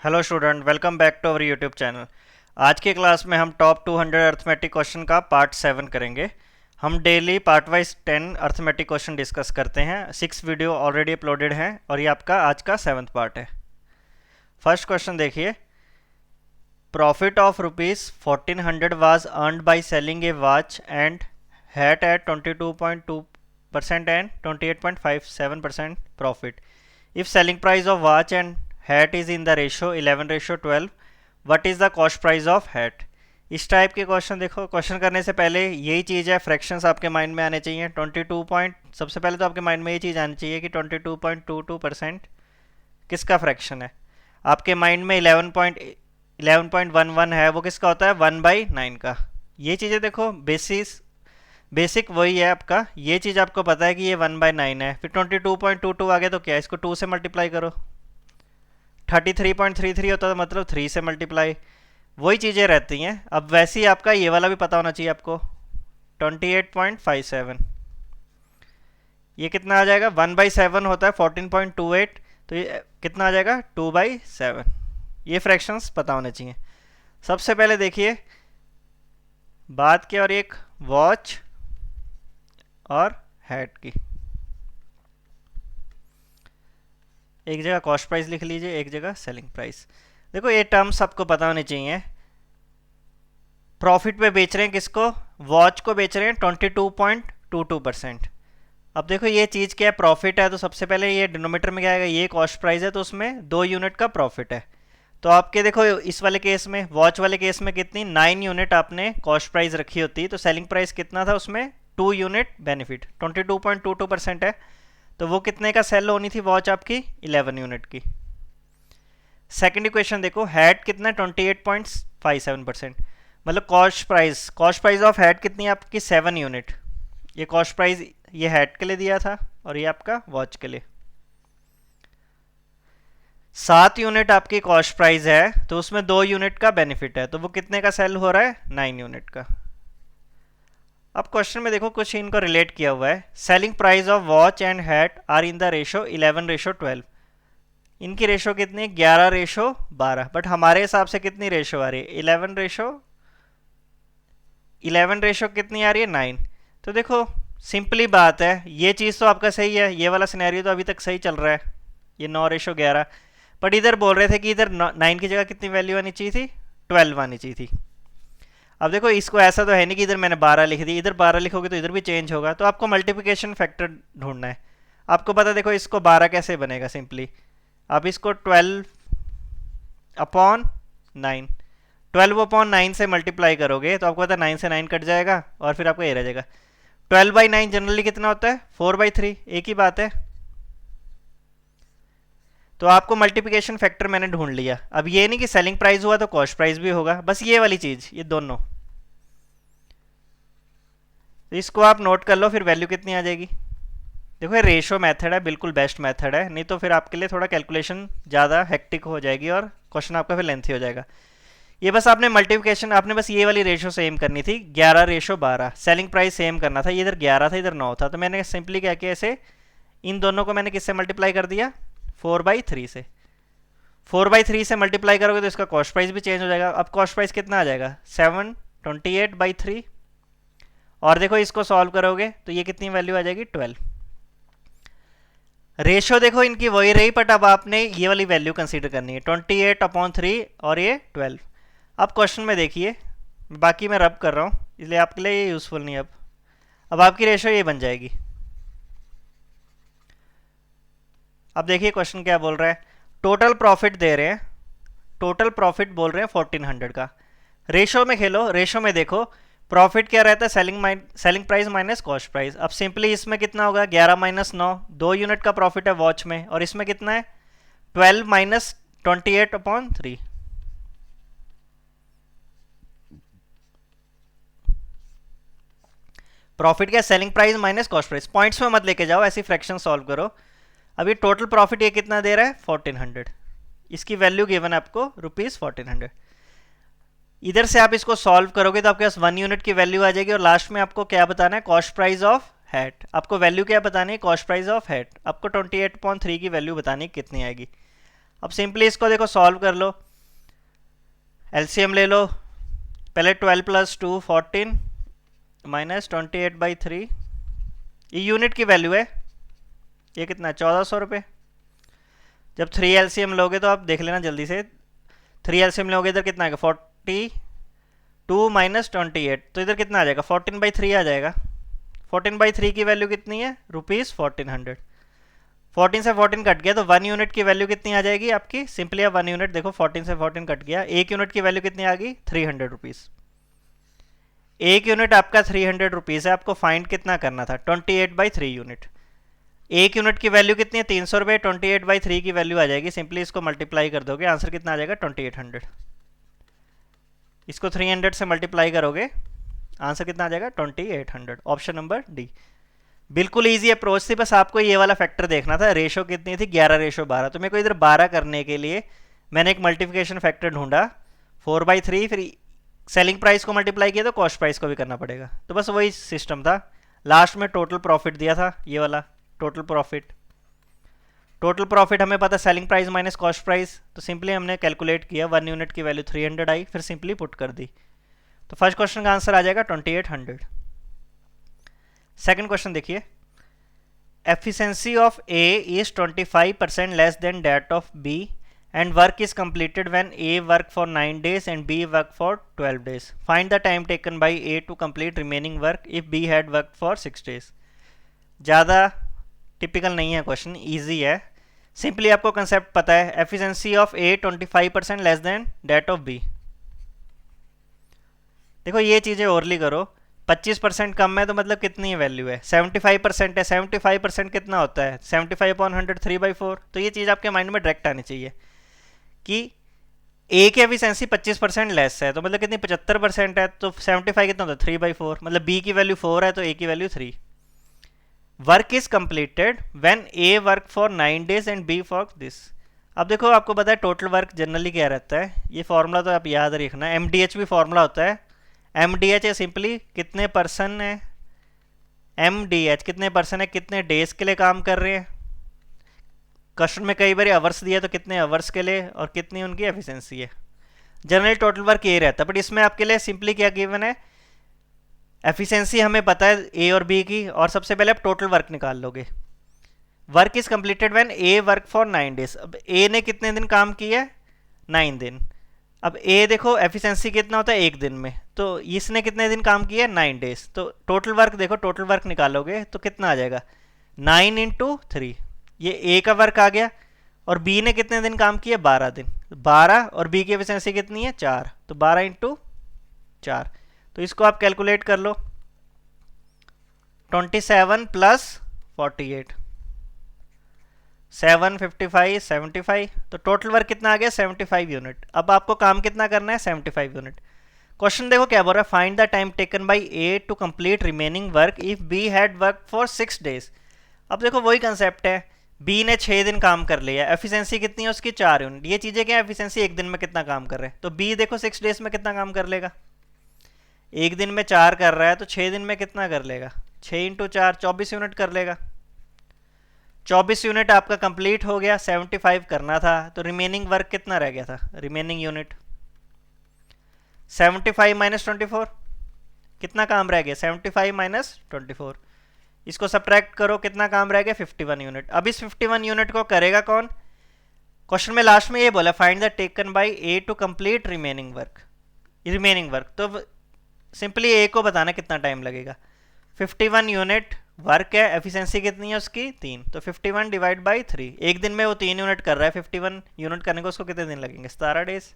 Hello student, welcome back to our YouTube channel. आज की class में हम टॉप 200 अर्थमेटिक क्वेश्चन का पार्ट 7 करेंगे। हम daily part wise 10 arithmetic question discuss करते हैं। 6 वीडियो ऑलरेडी अपलोडेड हैं और ये आपका आज का 7th पार्ट है। फर्स्ट क्वेश्चन देखिए, profit of ₹1400 was earned by selling A watch and hat eight 22.2% and 28.57% profit. If selling price of watch and hat is in the ratio 11:12, what is the cost price of hat? इस type के question देखो, question करने से पहले यही चीज़ है, fractions आपके mind में आने चाहिए। 22 पॉइंट, सबसे पहले तो आपके माइंड में ये चीज़ आनी चाहिए कि 22.22% किसका फ्रैक्शन है। आपके माइंड में 11.11 है, वो किसका होता है? 1/9 का। ये चीज़ें देखो, बेसिक वही है आपका। ये चीज़ आपको पता है कि ये 1/9 है। फिर 22.22 आ गया तो क्या, इसको 2 से मल्टीप्लाई करो। 33.33 होता है तो मतलब 3 से मल्टीप्लाई। वही चीज़ें रहती हैं। अब वैसे ही आपका ये वाला भी पता होना चाहिए आपको, 28.57। ये कितना आ जाएगा? 1/7 होता है 14.28, तो ये कितना आ जाएगा? 2/7। ये फ्रैक्शंस पता होने चाहिए। सबसे पहले देखिए बात की, और एक वॉच और हैट की। एक जगह कॉस्ट प्राइस लिख लीजिए, एक जगह सेलिंग प्राइस। देखो ये टर्म्स आपको पता होने चाहिए। प्रॉफिट पे बेच रहे हैं किसको? वॉच को बेच रहे हैं 22.22%। अब देखो ये चीज़ क्या है, प्रॉफिट है, तो सबसे पहले ये डिनोमीटर में क्या आएगा? ये कॉस्ट प्राइस है तो उसमें 2 यूनिट का प्रॉफिट है। तो आपके देखो इस वाले केस में, वॉच वाले केस में कितनी 9 यूनिट आपने कॉस्ट प्राइस रखी होती, तो सेलिंग प्राइस कितना था उसमें? 2 यूनिट बेनिफिट, 22.22% है, तो वो कितने का सेल होनी थी वॉच आपकी? 11 यूनिट की। सेकंड इक्वेशन देखो, हैट कितना? 28.57%, मतलब कॉस्ट प्राइस ऑफ हैट कितनी है आपकी? 7 यूनिट। ये कॉस्ट प्राइस ये हैट के लिए दिया था और ये आपका वॉच के लिए। 7 यूनिट आपकी कॉस्ट प्राइस है तो उसमें 2 यूनिट का बेनिफिट है, तो वो कितने का सेल हो रहा है? 9 यूनिट का। अब क्वेश्चन में देखो कुछ इनको रिलेट किया हुआ है। Selling price of watch and hat are in the ratio 11:12। इनकी रेशो कितनी? 11:12। बट हमारे हिसाब से कितनी रेशो आ रही है? 11 रेशो कितनी आ रही है? 9। तो देखो सिंपली बात है, ये चीज़ तो आपका सही है, ये वाला सिनेरियो तो अभी तक सही चल रहा है, ये 9:11। बट इधर बोल रहे थे कि इधर 9 की जगह कितनी वैल्यू आनी चाहिए थी? 12 आनी चाहिए थी। अब देखो इसको ऐसा तो है नहीं कि इधर मैंने 12 लिख दी, इधर 12 लिखोगे तो इधर भी चेंज होगा, तो आपको मल्टीप्लिकेशन फैक्टर ढूंढना है। आपको पता देखो इसको 12 कैसे बनेगा? सिंपली आप इसको 12/9, 12/9 से मल्टीप्लाई करोगे तो आपको पता 9 से 9 कट जाएगा और फिर आपको ये रह जाएगा। 12/9 जनरली कितना होता है? 4/3, एक ही बात है। तो आपको मल्टीप्लिकेशन फैक्टर मैंने ढूंढ लिया। अब ये नहीं कि सेलिंग प्राइस हुआ तो कॉस्ट प्राइस भी होगा, बस ये वाली चीज़, ये दोनों। तो इसको आप नोट कर लो, फिर वैल्यू कितनी आ जाएगी। देखो ये रेशो मेथड है, बिल्कुल बेस्ट मेथड है, नहीं तो फिर आपके लिए थोड़ा कैलकुलेशन ज़्यादा हेक्टिक हो जाएगी और क्वेश्चन आपका फिर लेंथी हो जाएगा। ये बस आपने मल्टीप्लिकेशन, आपने बस ये वाली रेशो सेम करनी थी, 11:12। सेलिंग प्राइस सेम करना था, ये इधर 11 था इधर 9 था, तो मैंने सिंपली क्या किया, ऐसे इन दोनों को मैंने किससे मल्टीप्लाई कर दिया? 4/3 से। 4/3 से मल्टीप्लाई करोगे तो इसका कॉस्ट प्राइस भी चेंज हो जाएगा। अब कॉस्ट प्राइस कितना आ जाएगा? 728/3। और देखो इसको सॉल्व करोगे तो ये कितनी वैल्यू आ जाएगी? 12। रेशो देखो इनकी वही रही, बट अब आपने ये वाली वैल्यू कंसीडर करनी है, 28/3 और ये 12। अब क्वेश्चन में देखिए, बाकी मैं रब कर रहा हूँ इसलिए आपके लिए ये यूजफुल नहीं। अब आपकी रेशो ये बन जाएगी। अब देखिए क्वेश्चन क्या बोल रहा है, टोटल प्रॉफिट दे रहे हैं, टोटल प्रॉफिट बोल रहे हैं 1400 का। रेशो में खेलो, रेशो में देखो प्रॉफिट क्या रहता है? Selling price minus cost price. अब सिंपली इसमें कितना होगा? 11 - 9, 2 यूनिट का प्रॉफिट है वॉच में, और इसमें कितना है? 12 - 28/3। प्रॉफिट क्या? Selling price minus cost price. Points में मत लेके जाओ, ऐसी फ्रैक्शन सॉल्व करो। अभी टोटल प्रॉफिट ये कितना दे रहा है? 1400। इसकी वैल्यू गिवन है आपको ₹1400। इधर से आप इसको सॉल्व करोगे तो आपके पास 1 यूनिट की वैल्यू आ जाएगी, और लास्ट में आपको क्या बताना है? Cost price of hat. आपको वैल्यू क्या बतानी है? Cost price of hat. आपको 28.3 की वैल्यू बतानी है कितनी आएगी। अब सिंपली इसको देखो सॉल्व कर लो, एलसीएम ले लो। पहले 12 + 2 14 माइनस 28/3, ये यूनिट की वैल्यू है, ये कितना है 1400 रुपये। जब 3 एलसीएम लोगे तो आप देख लेना जल्दी से, 3 एलसीएम लोगे इधर कितना आएगा 42 माइनस 28, तो इधर कितना आ जाएगा 14/3 आ जाएगा। 14/3 की वैल्यू कितनी है ₹1400। 14 से 14 कट गया तो 1 यूनिट की वैल्यू कितनी आ जाएगी आपकी, सिंपली आप 1 यूनिट देखो, 14 से 14 कट गया, 1 यूनिट की वैल्यू कितनी आ गई 300 रुपीज़। 1 यूनिट आपका 300 रुपीज़ है, आपको फाइंड कितना करना था 28/3 यूनिट। 1 यूनिट की वैल्यू कितनी है 300 रुपये, 28/3 की वैल्यू आ जाएगी, सिंपली इसको मल्टीप्लाई कर दोगे, आंसर कितना आ जाएगा 2800। इसको 300 से मल्टीप्लाई करोगे, आंसर कितना आ जाएगा 2800। Option number D. बिल्कुल इजी अप्रोच थी, बस आपको ये वाला फैक्टर देखना था। रेशो कितनी थी 11:12, तो मेरे को इधर 12 करने के लिए मैंने एक मल्टीप्लिकेशन फैक्टर ढूंढा 4/3, फिर सेलिंग प्राइस को मल्टीप्लाई किया तो कॉस्ट प्राइस को भी करना पड़ेगा, तो बस वही सिस्टम था। लास्ट में टोटल प्रॉफिट दिया था, ये वाला टोटल प्रॉफिट। टोटल प्रॉफिट हमें पता selling price minus cost price, तो सिंपली हमने कैलकुलेट किया, 1 यूनिट की वैल्यू 300 आई, फिर सिंपली पुट कर दी, तो फर्स्ट क्वेश्चन का आंसर आ जाएगा 2800। सेकंड क्वेश्चन देखिए, efficiency of A is 25% less than that of B and work is completed when A work for 9 days and B work for 12 days. Find the time taken by A to complete remaining work if B had worked for 6 days. ज़्यादा typical नहीं है question, easy है। Simply आपको concept पता है, efficiency of A 25% less than that ऑफ B। देखो ये चीज़ें ओरली करो, 25% कम है तो मतलब कितनी वैल्यू है, 75% है, 75% कितना होता है 75/100 3/4, तो ये चीज़ आपके माइंड में डायरेक्ट आनी चाहिए कि ए की एफिशिएंसी 25% लेस है, तो मतलब कितनी 75% है, तो 75 कितना होता है 3/4, मतलब बी की वैल्यू 4 है तो ए की value 3। Work is completed when A work for 9 days and B for this. अब देखो आपको पता है टोटल वर्क जनरली क्या रहता है, ये फॉर्मूला तो आप याद रखना, एमडीएच भी फॉर्मूला होता है। एमडीएच है सिंपली कितने पर्सन है, एमडीएच कितने पर्सन है कितने डेज के लिए काम कर रहे हैं। क्वेश्चन में कई बार आवर्स दिया तो कितने आवर्स के लिए और कितनी उनकी एफिशिएंसी है। जनरली टोटल वर्क ये रहता है, बट इसमें आपके लिए सिंपली क्या गिवन है, एफिशिएंसी हमें पता है ए और बी की, और सबसे पहले आप टोटल वर्क निकाल लोगे। Work is completed when A work for 9 days। अब ए ने कितने दिन काम किया है 9 दिन। अब ए देखो एफिशिएंसी कितना होता है 1 दिन में, तो इसने कितने दिन काम किया है 9 days, तो टोटल वर्क देखो, टोटल वर्क निकालोगे तो कितना आ जाएगा 9 × 3, ये ए का वर्क आ गया, और बी ने कितने दिन काम किया 12 दिन, 12 और बी की एफिशिएंसी कितनी है 4, तो 12 × 4, तो इसको आप कैलकुलेट कर लो 27 + 48 755 75, तो टोटल वर्क कितना आ गया 75 यूनिट। अब आपको काम कितना करना है 75 यूनिट। क्वेश्चन देखो क्या बोल रहा है, find the time taken by A to complete remaining work if B had work for 6 days। अब देखो वही कंसेप्ट है, बी ने 6 दिन काम कर लिया, एफिशिएंसी कितनी है उसकी 4 यूनिट, ये चीज़ें क्या, एफिशिएंसी 1 दिन में कितना काम कर रहे हैं, तो बी देखो 6 days में कितना काम कर लेगा, 1 दिन में 4 कर रहा है तो 6 दिन में कितना कर लेगा, 6 × 4 24 यूनिट कर लेगा। 24 यूनिट आपका कंप्लीट हो गया, 75 करना था, तो रिमेनिंग वर्क कितना रह गया था, रिमेनिंग यूनिट 75 - 24, कितना काम रह गया 75 - 24, इसको सब्ट्रैक्ट करो, कितना काम रह गया 51 यूनिट। अब इस 51 यूनिट को करेगा कौन, क्वेश्चन में लास्ट में ये बोला find the taken by A to complete remaining work, तो सिंपली ए को बताना कितना टाइम लगेगा। 51 यूनिट वर्क है, एफिशिएंसी कितनी है उसकी 3, तो 51 / 3, 1 दिन में वो 3 यूनिट कर रहा है, 51 यूनिट करने को उसको कितने दिन लगेंगे 17 डेज।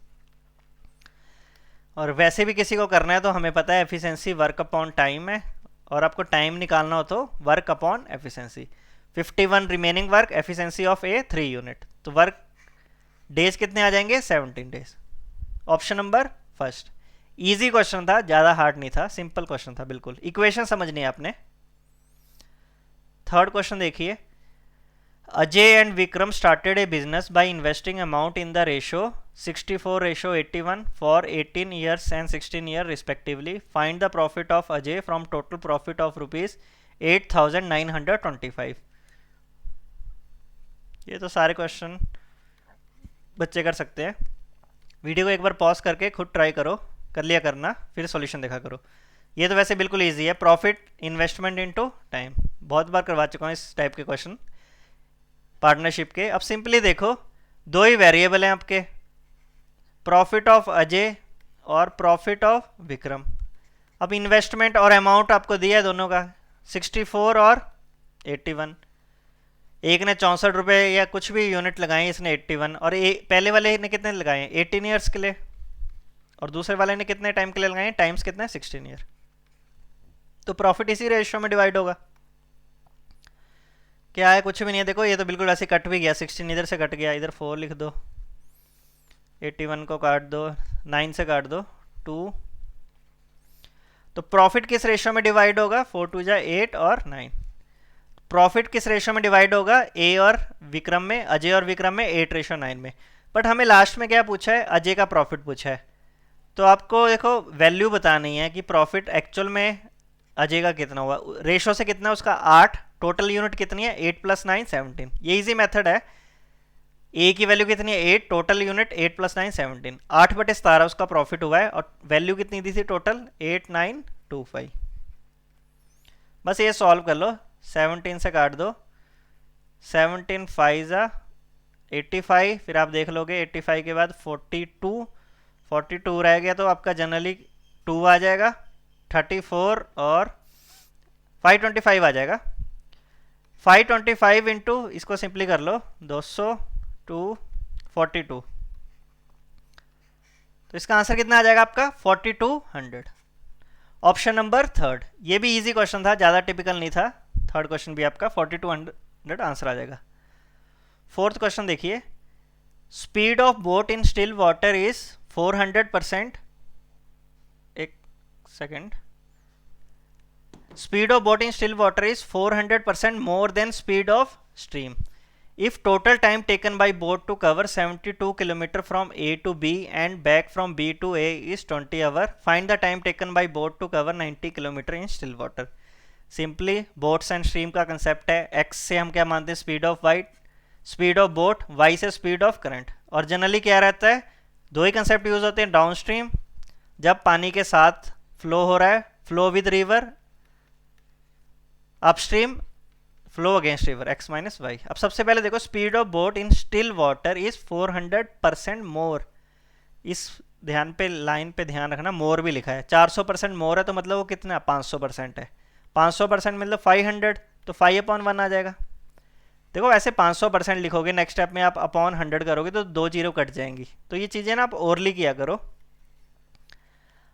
और वैसे भी किसी को करना है तो हमें पता है एफिशिएंसी वर्क अपॉन टाइम है, और आपको टाइम निकालना हो तो work upon efficiency. 51 remaining work, efficiency of A 3 unit, तो वर्क डेज कितने आ जाएंगे 17 days. Option number first. Easy question था, ज़्यादा हार्ड नहीं था, सिंपल क्वेश्चन था बिल्कुल, इक्वेशन समझनी है आपने। थर्ड क्वेश्चन देखिए, Ajay and Vikram started A business by investing amount in the ratio 64:81 for 18 years and 16 years respectively. Find the profit of Ajay from total profit of ₹8,925। ये तो सारे क्वेश्चन बच्चे कर सकते हैं। वीडियो को एक बार पॉज करके खुद ट्राई करो, कर लिया करना, फिर सॉल्यूशन देखा करो। ये तो वैसे बिल्कुल इजी है, प्रॉफिट इन्वेस्टमेंट इनटू टाइम, बहुत बार करवा चुका हूँ इस टाइप के क्वेश्चन पार्टनरशिप के। अब सिंपली देखो, दो ही वेरिएबल हैं आपके, प्रॉफिट ऑफ अजय और प्रॉफिट ऑफ विक्रम। अब इन्वेस्टमेंट और अमाउंट आपको दिया है दोनों का, 64 और 81। एक ने 64 रुपये या कुछ भी यूनिट लगाए, इसने 81, और पहले वाले ने कितने लगाए, 18 ईयर्स के लिए, और दूसरे वाले ने कितने टाइम के लिए लगाए, टाइम्स कितने, 16 ईयर। तो प्रॉफिट इसी रेशियो में डिवाइड होगा। क्या है, कुछ भी नहीं है। देखो ये तो बिल्कुल ऐसे कट भी गया, 16 इधर से कट गया, इधर 4 लिख दो, 81 को काट दो, 9 से काट दो 2। तो प्रॉफिट किस रेशियो में डिवाइड होगा, 4 2 जा 8 और 9। प्रॉफिट किस रेशियो में डिवाइड होगा, ए और विक्रम में, अजय और विक्रम में 8:9 में। बट हमें लास्ट में क्या पूछा है, अजय का प्रॉफिट पूछा है। तो आपको देखो वैल्यू बतानी है कि प्रॉफिट एक्चुअल में अजय का कितना हुआ, रेशो से कितना है उसका 8, टोटल यूनिट कितनी है 8 + 9 17। ये इजी मेथड है। ए की वैल्यू कितनी है 8, टोटल यूनिट 8 + 9 17, 8/17 उसका प्रॉफिट हुआ है, और वैल्यू कितनी दी थी टोटल 8925। बस ये सॉल्व कर लो, 17 से काट दो, 17 5 जा 85, फिर आप देख लोगे 85 के बाद 42 रह गया, तो आपका जनरली 2 आ जाएगा, 34 और 525 आ जाएगा। 525 इंटू इसको सिंपली कर लो 200 टू 42, तो इसका आंसर कितना आ जाएगा आपका 4200। ऑप्शन नंबर थर्ड, ये भी इजी क्वेश्चन था, ज़्यादा टिपिकल नहीं था। थर्ड क्वेश्चन भी आपका 4200 आंसर आ जाएगा। फोर्थ क्वेश्चन देखिए, speed of boat in still water is 400%, एक second, speed of boat in still water is 400% more than speed of stream if total time taken by boat to cover 72 km from A to B and back from B to A is 20 hour, find the time taken by boat to cover 90 km in still water। Simply boats and stream का concept है, x से हम क्या मानते हैं, speed of white, speed of boat, y से speed of current. और generally क्या रहता है, दो ही कंसेप्ट यूज होते हैं, डाउन स्ट्रीम जब पानी के साथ फ्लो हो रहा है, flow with river, upstream flow against river, x - y। अब सबसे पहले देखो, speed of boat in still water is 400% मोर। इस ध्यान पे, लाइन पे ध्यान रखना, मोर भी लिखा है, 400% मोर है, तो मतलब वो कितना 500% है। 500% मतलब 500, तो 5/1 आ जाएगा। देखो ऐसे 500% लिखोगे, नेक्स्ट स्टेप में आप अपॉन 100 करोगे तो 2 जीरो कट जाएंगी। तो ये चीज़ें ना आप ओरली किया करो,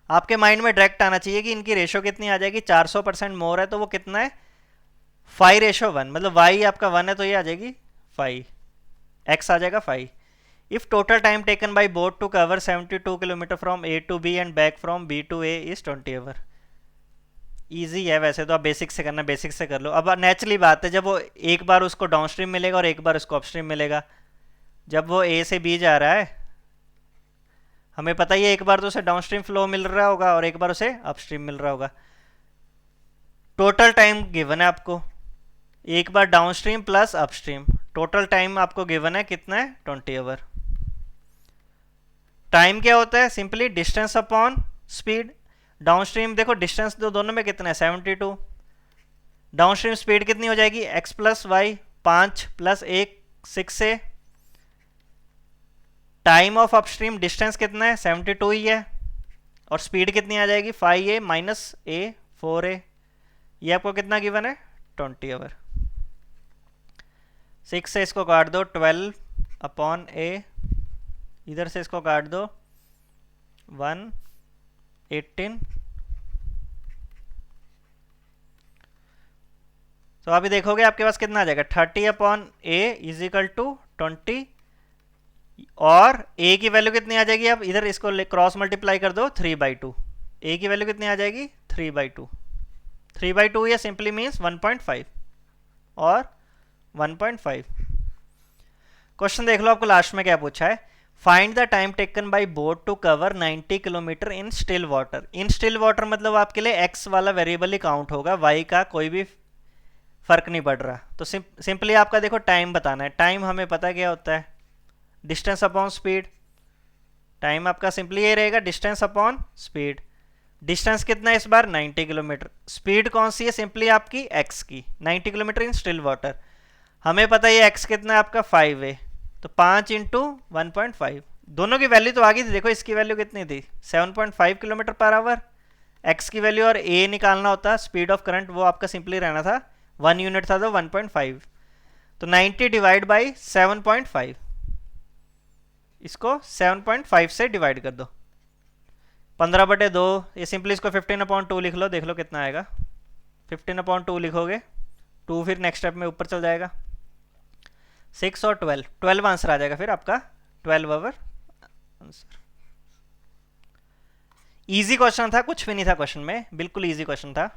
आपके माइंड में डायरेक्ट आना चाहिए कि इनकी रेशो कितनी आ जाएगी। 400% मोर है तो वो कितना है 5:1, मतलब y आपका 1 है तो ये आ जाएगी 5, x आ जाएगा 5। If total time taken by boat to cover 72 kilometre from A to B and back from B to A is 20 hour. Easy है वैसे तो, आप बेसिक से करना, बेसिक से कर लो। अब नेचुरली बात है, जब वो एक बार उसको डाउन स्ट्रीम मिलेगा और एक बार उसको अपस्ट्रीम मिलेगा। जब वो A से B जा रहा है, हमें पता ही है एक बार तो उसे डाउन स्ट्रीम फ्लो मिल रहा होगा और एक बार उसे अपस्ट्रीम मिल रहा होगा। टोटल टाइम गिवन है आपको, एक बार downstream plus upstream, total time आपको गिवन है कितना है 20 आवर। टाइम क्या होता है, simply distance upon speed. Downstream देखो डिस्टेंस तो दोनों में कितना है 72, डाउनस्ट्रीम स्पीड कितनी हो जाएगी x + y, 5 + 1 6 से। टाइम ऑफ अपस्ट्रीम डिस्टेंस कितना है 72 ही है, और स्पीड कितनी आ जाएगी 5a - a 4a। ये आपको कितना गिवन है 20 आवर। 6 से इसको काट दो 12/a, इधर से इसको काट दो 1 18। तो अभी देखोगे आपके पास कितना आ जाएगा 30/a = 20, और a की वैल्यू कितनी आ जाएगी, अब इधर इसको क्रॉस मल्टीप्लाई कर दो 3/2, a की वैल्यू कितनी आ जाएगी 3/2। 3/2 ये सिंपली मीन्स 1.5 और 1.5। क्वेश्चन देख लो, आपको लास्ट में क्या पूछा है, find the time taken by boat to cover 90 kilometre in still water. In still water मतलब आपके लिए x वाला वेरिएबल ही काउंट होगा, y का कोई भी फर्क नहीं पड़ रहा। तो सिंपली आपका देखो टाइम बताना है। टाइम हमें पता क्या होता है, डिस्टेंस अपॉन स्पीड, टाइम आपका सिंपली ये रहेगा डिस्टेंस अपॉन स्पीड। डिस्टेंस कितना है इस बार 90 किलोमीटर, स्पीड कौन सी है सिंपली आपकी एक्स की, 90 किलोमीटर इन स्टिल वाटर। हमें पता है ये एक्स कितना है आपका 5 है, तो 5 इंटू 1.5, दोनों की वैल्यू तो आ गई थी। देखो इसकी वैल्यू कितनी थी 7.5 किलोमीटर पर आवर, एक्स की वैल्यू और ए निकालना होता स्पीड ऑफ करंट, वो आपका सिंपली रहना था 1 यूनिट था तो 1.5, तो 90 डिवाइड बाई 7.5, इसको 7.5 से डिवाइड कर दो, 15/2, ये सिंपली इसको 15/2 लिख लो, देख लो कितना आएगा। 15/2 लिखोगे, 2 फिर नेक्स्ट स्टेप में ऊपर चल जाएगा, 6 और 12 आंसर आ जाएगा फिर आपका 12 आवर आंसर। इजी क्वेश्चन था, कुछ भी नहीं था क्वेश्चन में, बिल्कुल इजी क्वेश्चन था।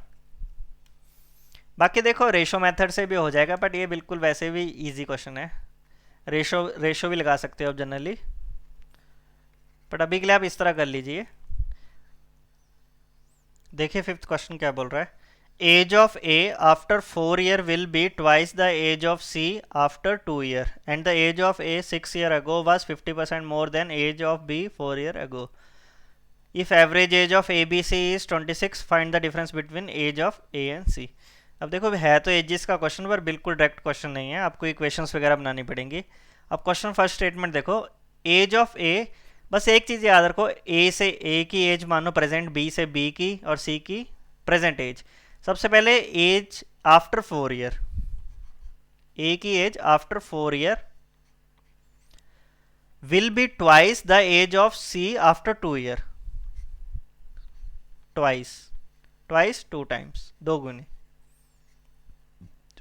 बाकी देखो रेशो मेथड से भी हो जाएगा, बट ये बिल्कुल वैसे भी इजी क्वेश्चन है, रेशो भी लगा सकते हो आप जनरली, बट अभी के लिए आप इस तरह कर लीजिए। देखिए फिफ्थ क्वेश्चन क्या बोल रहा है, age of A after 4 year will be twice the age of C after 2 year and the age of A 6 year ago was 50% more than age of B 4 year ago. If average age of A B C is 26, find the difference between age of A and C. अब देखो है तो edges का question पर बिल्कुल direct question नहीं है, आपको इक्वेशंस वगैरह बनानी पड़ेंगी। अब क्वेश्चन फर्स्ट स्टेटमेंट देखो, एज ऑफ ए, बस एक चीज़ याद रखो, ए से ए की एज मानो प्रेजेंट, बी से बी की और सी की प्रेजेंट एज। सबसे पहले एज आफ्टर 4 ईयर, ए की age after 4 year will be twice the age of C after 2 year, twice 2 times, 2 गुनी।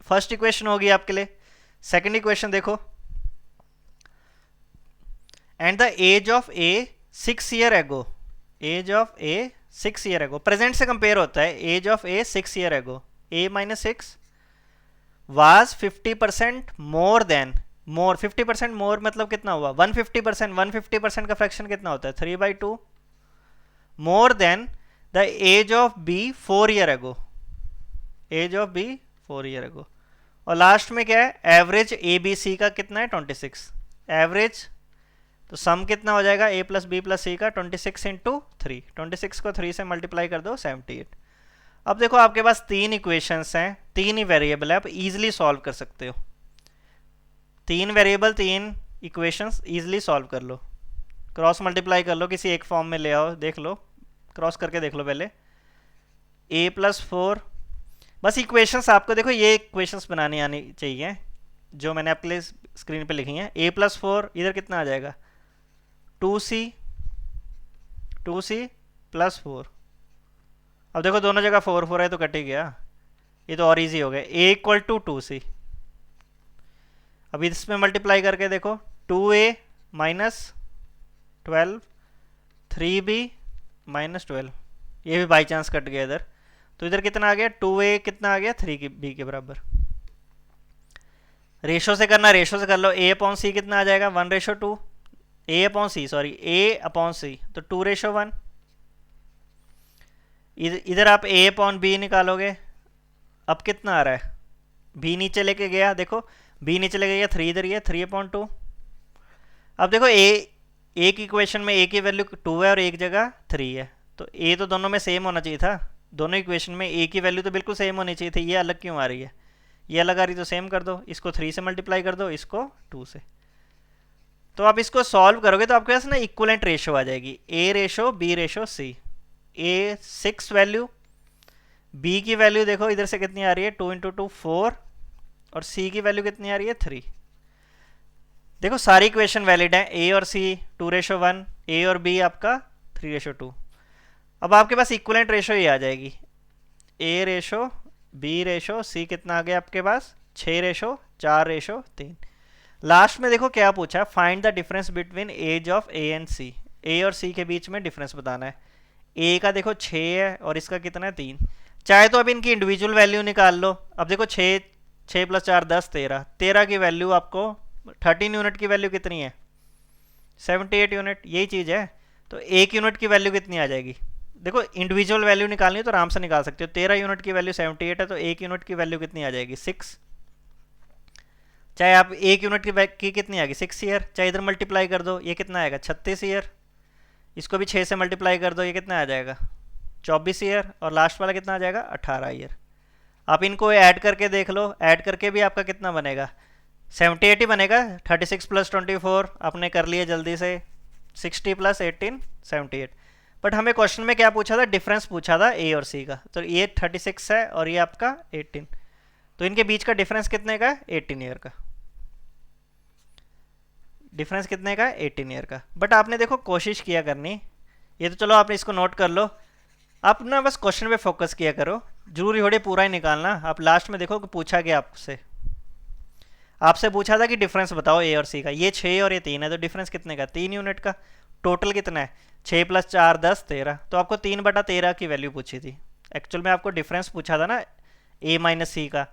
फर्स्ट इक्वेशन होगी आपके लिए। सेकंड इक्वेशन देखो, and the age of A 6 year ago, age of A 6 year ago, present से compare होता है, age of A 6 year ago, A minus 6 was 50% more than, more 50% more मतलब कितना हुआ 150%, 150% का फ्रैक्शन कितना होता है 3/2, more than the age of B 4 year ago, age of B 4 year ago. और लास्ट में क्या है, एवरेज ए बी सी का कितना है 26, एवरेज, तो सम कितना हो जाएगा a प्लस बी प्लस सी का 26 इंटू 3, 26 को 3 से मल्टीप्लाई कर दो 78। अब देखो आपके पास 3 इक्वेशंस हैं, 3 ही वेरिएबल है, आप इजीली सॉल्व कर सकते हो, 3 वेरिएबल 3 इक्वेशंस इजीली सॉल्व कर लो, क्रॉस मल्टीप्लाई कर लो, किसी एक फॉर्म में ले आओ, देख लो, क्रॉस करके देख लो पहले, a प्लस 4, बस इक्वेशंस आपको देखो ये इक्वेशंस बनानी आनी चाहिए जो मैंने आपके लिए स्क्रीन पे लिखी हैं। a प्लस 4 इधर कितना आ जाएगा 2c प्लस 4, अब देखो दोनों जगह 4 है तो कट ही गया, ये तो और इजी हो गया, a इक्वल टू 2c। अब इसमें मल्टीप्लाई करके देखो 2a माइनस 12, 3b माइनस 12, ये भी बाई चांस कट गया इधर, तो इधर कितना आ गया 2a कितना आ गया 3b के बराबर। रेशो से करना, रेशो से कर लो, a अपॉन सी कितना आ जाएगा 1:2, a upon C sorry a upon C तो 2:1। इधर आप a अपॉन b निकालोगे, अब कितना आ रहा है, b नीचे लेके गया, देखो b नीचे लेके गया 3 इधर, ये 3/2। अब देखो एक इक्वेशन में a की वैल्यू 2 है और एक जगह 3 है, तो a तो दोनों में सेम होना चाहिए था, दोनों इक्वेशन में a की वैल्यू तो बिल्कुल सेम होनी चाहिए थी, ये अलग क्यों आ रही है, ये अलग आ रही तो सेम कर दो, इसको 3 से मल्टीप्लाई कर दो, इसको 2 से, तो आप इसको सॉल्व करोगे तो आपके पास ना इक्वलेंट रेशो आ जाएगी, a ratio b ratio c, a 6 value, b की वैल्यू देखो इधर से कितनी आ रही है 2 × 2 4, और c की वैल्यू कितनी आ रही है 3। देखो सारी इक्वेशन वैलिड है, a और c 2:1, a और b आपका 3:2। अब आपके पास इक्वलेंट रेशो ये आ जाएगी, a ratio b ratio c कितना आ गया आपके पास 6:4:3। लास्ट में देखो क्या पूछा, find the difference between age of a and c, a और c के बीच में डिफरेंस बताना है। a का देखो 6 है और इसका कितना है 3, चाहे तो अब इनकी इंडिविजुअल वैल्यू निकाल लो। अब देखो 6 + 4 10 13 की वैल्यू आपको 13 यूनिट की वैल्यू कितनी है 78 यूनिट, यही चीज़ है, तो 1 यूनिट की वैल्यू कितनी आ जाएगी, देखो इंडिविजुअल वैल्यू निकालनी है तो आराम से निकाल सकते हो, 13 यूनिट की वैल्यू 78 है तो 1 यूनिट की वैल्यू कितनी आ जाएगी 6। चाहे आप एक यूनिट की कितनी आ गई 6 ईयर, चाहे इधर मल्टीप्लाई कर दो, ये कितना आएगा 36 ईयर, इसको भी 6 से मल्टीप्लाई कर दो, ये कितना आ जाएगा 24 ईयर, और लास्ट वाला कितना आ जाएगा 18 ईयर। आप इनको ऐड करके देख लो, ऐड करके भी आपका कितना बनेगा 78 ही बनेगा। 36 प्लस 24 आपने कर लिया जल्दी से, 60 प्लस 18 78। बट हमें क्वेश्चन में क्या पूछा था, डिफरेंस पूछा था ए और सी का, तो ये 36 है और ये आपका 18, तो इनके बीच का डिफरेंस कितने का 18 ईयर का, डिफरेंस कितने का 18 ईयर का। बट आपने देखो कोशिश किया करनी, ये तो चलो आपने इसको नोट कर लो, आप ना बस क्वेश्चन पे फोकस किया करो, जरूरी थोड़ी पूरा ही निकालना। आप लास्ट में देखो कि पूछा गया आपसे पूछा था कि डिफरेंस बताओ ए और सी का, ये 6 और ये 3 है, तो डिफरेंस कितने का 3 यूनिट का। टोटल कितना है 6 प्लस 4 10 13, तो आपको 3/13 की वैल्यू पूछी थी। एक्चुअल में आपको डिफरेंस पूछा था ना ए माइनस सी का,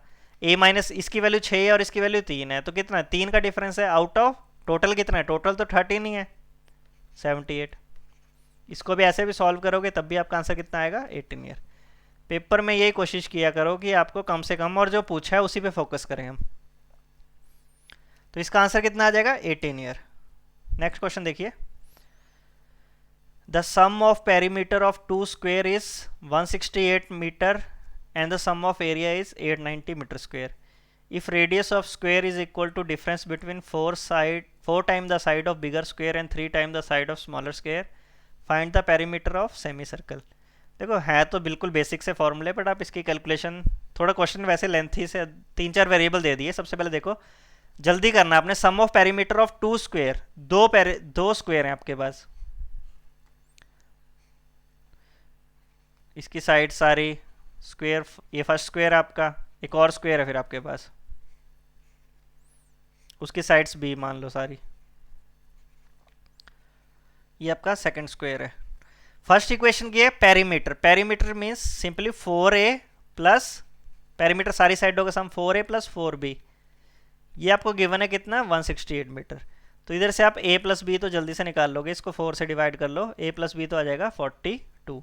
ए माइनस इसकी वैल्यू 6 है और इसकी वैल्यू 3 है, तो कितना है 3 का डिफरेंस है आउट ऑफ टोटल कितना है, टोटल तो 13 ही है 78। इसको भी ऐसे भी सॉल्व करोगे तब भी आपका आंसर कितना आएगा 18 ईयर। पेपर में यही कोशिश किया करो कि आपको कम से कम और जो पूछा है उसी पे फोकस करें हम। तो इसका आंसर कितना आ जाएगा 18 ईयर। नेक्स्ट क्वेश्चन देखिए, the sum of perimeter of 2 square is 168 metre and the sum of area is 890 metre square. If radius of square is equal to difference between 4 time the side of bigger square and 3 time the side of smaller square, find the perimeter of semi circle. देखो है तो बिल्कुल basic से फॉर्मूले, but आप इसकी calculation, थोड़ा question वैसे लेंथी से 3-4 वेरिएबल दे दिए। सबसे पहले देखो जल्दी करना आपने, सम ऑफ पेरीमीटर ऑफ 2 स्क्वेयर, दो स्क्वेयर हैं आपके पास, इसकी साइड सारी स्क्वेयर, ये फर्स्ट स्क्वेयर आपका, एक और स्क्वेयर है फिर आपके पास, उसकी साइड्स भी मान लो सारी, ये आपका सेकंड स्क्वेयर है। फर्स्ट इक्वेशन की है perimeter, perimeter means simply 4a plus, perimeter सारी साइडों का सम 4a प्लस 4b, ये आपको गिवन है कितना 168 मीटर। तो इधर से आप a प्लस बी तो जल्दी से निकाल लोगे, इसको 4 से डिवाइड कर लो, a प्लस बी तो आ जाएगा 42।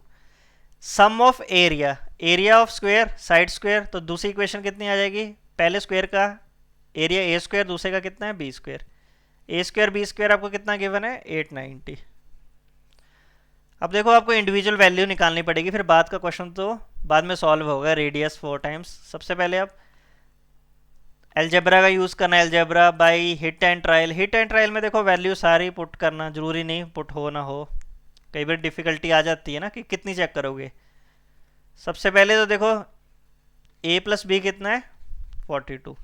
Sum of area, area of square side square, तो दूसरी इक्वेशन कितनी आ जाएगी, पहले स्क्वेयर का एरिया ए स्क्वेयर, दूसरे का कितना है बी स्क्वेयर, ए स्क्वेयर बी स्क्वेयर आपको कितना गिवन है 890। अब देखो आपको इंडिविजुअल वैल्यू निकालनी पड़ेगी, फिर बाद का क्वेश्चन तो बाद में सॉल्व होगा, रेडियस 4 टाइम्स। सबसे पहले आप एलजेब्रा का यूज़ करना, algebra by hit and trial. Hit and trial में देखो वैल्यू सारी पुट करना, जरूरी नहीं पुट हो ना हो, कई बार डिफ़िकल्टी आ जाती है ना कि कितनी चेक करोगे। सबसे पहले तो देखो a प्लस बी कितना है 42।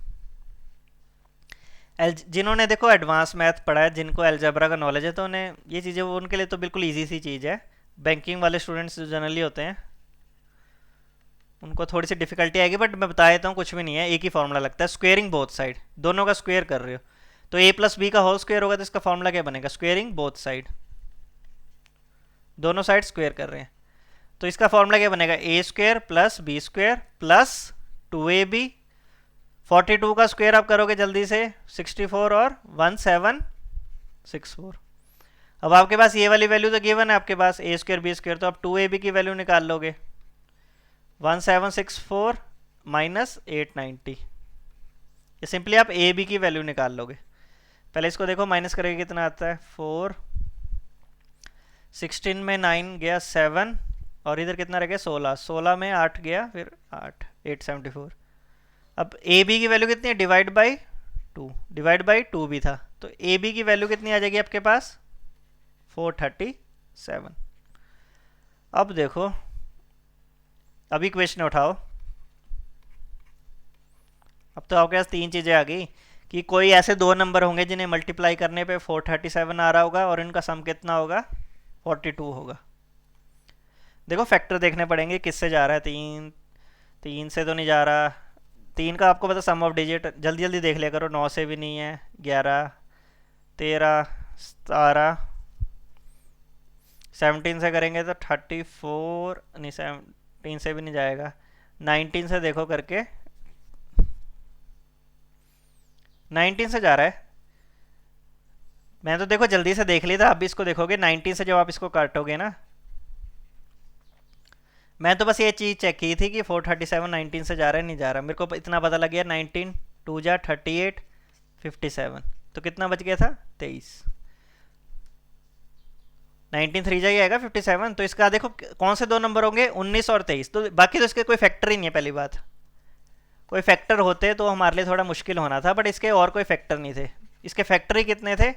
जिन्होंने देखो एडवांस मैथ पढ़ा है, जिनको एलजेब्रा का नॉलेज है, तो उन्हें ये चीज़ें, वो उनके लिए तो बिल्कुल इजी सी चीज़ है। बैंकिंग वाले स्टूडेंट्स जो जनरली होते हैं उनको थोड़ी सी डिफिकल्टी आएगी, बट मैं बता देता हूँ कुछ भी नहीं है, एक ही फॉर्मूला लगता है, स्क्वेयरिंग बोथ साइड, दोनों का स्क्वेयर कर रहे हो, तो a प्लस बी का होल स्क्वेयर होगा, तो इसका फॉर्मूला क्या बनेगा स्क्वेयरिंग बोथ साइड, दोनों साइड स्क्वेयर कर रहे हैं, तो इसका फॉर्मूला क्या बनेगा A square plus B square plus 2ab। 42 का स्क्वेयर आप करोगे जल्दी से 64 और 1764। अब आपके पास ये वाली वैल्यू तो गिवन है आपके पास ए स्क्वेयर बी स्क्वेयर, तो आप 2ab की वैल्यू निकाल लोगे 1764 माइनस 890, ये सिंपली आप ए बी की वैल्यू निकाल लोगे। पहले इसको देखो माइनस करेंगे कितना आता है 4, 16 में 9 गया 7 और इधर कितना रह गया 16, 16 में 8 गया फिर 8, 874। अब ए बी की वैल्यू कितनी है डिवाइड बाई 2, डिवाइड बाई 2 भी था, तो ए बी की वैल्यू कितनी आ जाएगी आपके पास 437। अब देखो अभी इक्वेशन उठाओ, अब तो आपके पास 3 चीज़ें आ गई कि कोई ऐसे 2 नंबर होंगे जिन्हें मल्टीप्लाई करने पे 437 आ रहा होगा और इनका सम कितना होगा 42 होगा। देखो फैक्टर देखने पड़ेंगे किससे जा रहा है, 3 से तो नहीं जा रहा, 3 का आपको पता सम ऑफ डिजिट, जल्दी जल्दी देख लिया करो, 9 से भी नहीं है, 11, 13, 17, 17 से करेंगे तो 34, नहीं 17 से भी नहीं जाएगा, 19 से देखो करके 19 से जा रहा है। मैं तो देखो जल्दी से देख लिया था, अब इसको देखोगे 19 से जब आप इसको काटोगे ना, मैं तो बस ये चीज़ चेक की थी कि 437 19 से जा रहा है नहीं जा रहा, मेरे को इतना पता लग गया 19 2 जा 38 57, तो कितना बच गया था 23। 19 3 जा आएगा 57, तो इसका देखो कौन से दो नंबर होंगे 19 और 23, तो बाकी तो इसके कोई फैक्टर ही नहीं है। पहली बात, कोई फैक्टर होते तो हमारे लिए थोड़ा मुश्किल होना था, बट इसके और कोई फैक्टर नहीं थे। इसके फैक्टर ही कितने थे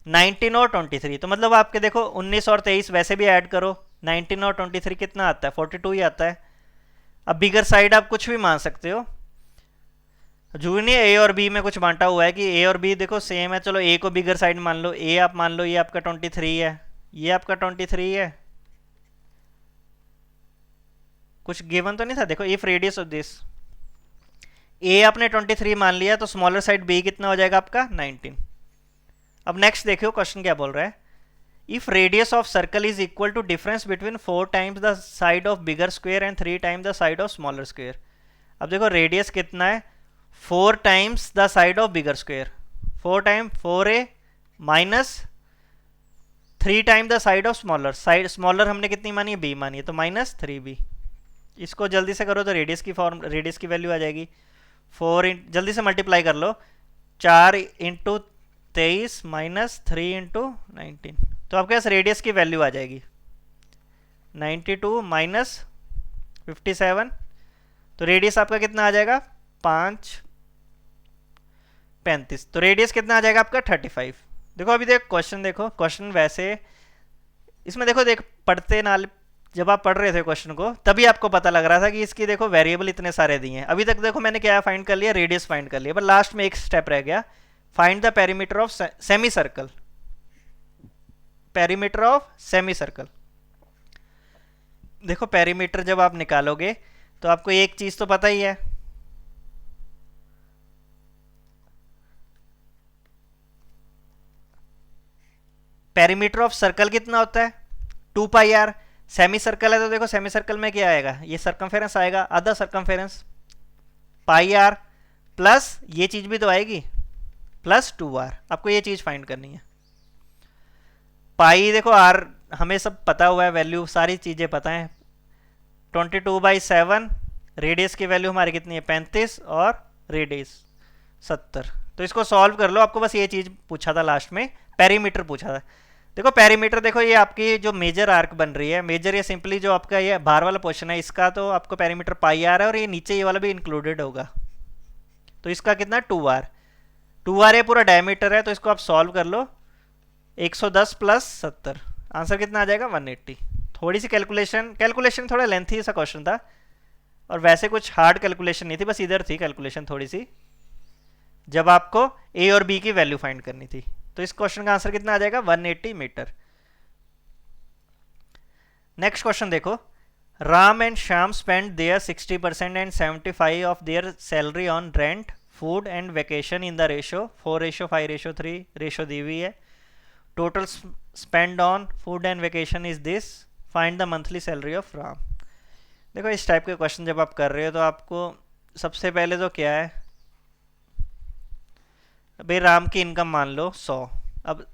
19 और 23, तो मतलब आपके देखो 19 और 23 वैसे भी ऐड करो, 19 और 23 कितना आता है 42 ही आता है। अब बिगर साइड आप कुछ भी मान सकते हो, जो नहीं ए और बी में कुछ बांटा हुआ है कि ए और बी देखो सेम है, चलो ए को बिगर साइड मान लो, ए आप मान लो ये आपका 23 है, ये आपका 23 है। कुछ गिवन तो नहीं था, देखो इफ रेडियस ऑफ दिस, ए आपने 23 मान लिया तो स्मॉलर साइड बी कितना हो जाएगा आपका 19। अब नेक्स्ट देखियो क्वेश्चन क्या बोल रहा है, if radius of circle is equal to difference between 4 times the side of bigger square and 3 times the side of smaller square. अब देखो रेडियस कितना है 4 times the side of bigger square, 4 time 4a minus 3 time the side of smaller, side smaller हमने कितनी मानी है b मानी है, तो माइनस 3b। इसको जल्दी से करो तो रेडियस की वैल्यू आ जाएगी 4 जल्दी से मल्टीप्लाई कर लो, 4 इंटू 23 माइनस 3 इंटू 19, तो आपके पास रेडियस की वैल्यू आ जाएगी 92 माइनस 57, तो रेडियस आपका कितना आ जाएगा 5 35, तो रेडियस कितना आ जाएगा आपका 35। देखो अभी देखो क्वेश्चन, देखो क्वेश्चन वैसे इसमें देखो पढ़ते नाल जब आप पढ़ रहे थे क्वेश्चन को तभी आपको पता लग रहा था कि इसकी देखो वेरिएबल इतने सारे दिए हैं। अभी तक देखो मैंने क्या फाइंड कर लिया, रेडियस फाइंड कर लिया, पर लास्ट में एक स्टेप रह गया, find the perimeter of semi circle, perimeter of semi circle. देखो पेरीमीटर जब आप निकालोगे तो आपको एक चीज तो पता ही है, पेरीमीटर ऑफ सर्कल कितना होता है 2 पाई आर। सेमी सर्कल है तो देखो सेमी सर्कल में क्या आएगा, ये सर्कमफेरेंस आएगा, आधा सर्कमफेरेंस पाई आर प्लस ये चीज भी तो आएगी प्लस 2r। आपको ये चीज फाइंड करनी है। पाई देखो आर हमें सब पता हुआ है, वैल्यू सारी चीजें पता है, 22/7, रेडियस की वैल्यू हमारी कितनी है 35 और रेडियस 70। तो इसको सॉल्व कर लो, आपको बस ये चीज पूछा था लास्ट में, पेरीमीटर पूछा था। देखो पेरीमीटर देखो ये आपकी जो मेजर आर्क बन रही है, मेजर ये सिंपली जो आपका ये बाहर वाला पोर्शन है इसका, तो आपको पेरीमीटर पाई आर है और ये नीचे ये वाला भी इंक्लूडेड होगा, तो इसका कितना 2r ये पूरा डायमीटर है, तो इसको आप सॉल्व कर लो 110 प्लस 70, आंसर कितना आ जाएगा 180। थोड़ी सी कैलकुलेशन थोड़ा लेंथी सा क्वेश्चन था और वैसे कुछ हार्ड कैलकुलेशन नहीं थी, बस इधर थी कैलकुलेशन थोड़ी सी, जब आपको ए और बी की वैल्यू फाइंड करनी थी। तो इस क्वेश्चन का आंसर कितना आ जाएगा 180 मीटर। नेक्स्ट क्वेश्चन देखो, Ram and Shyam spend their 60% and 75 of their salary on rent food and vacation in the ratio 4:5:3 ratio दी हुई है। Total spend on food and vacation is this, find the monthly salary of Ram. देखो इस type के question जब आप कर रहे हो तो आपको सबसे पहले तो क्या है भाई, राम की इनकम मान लो 100, अब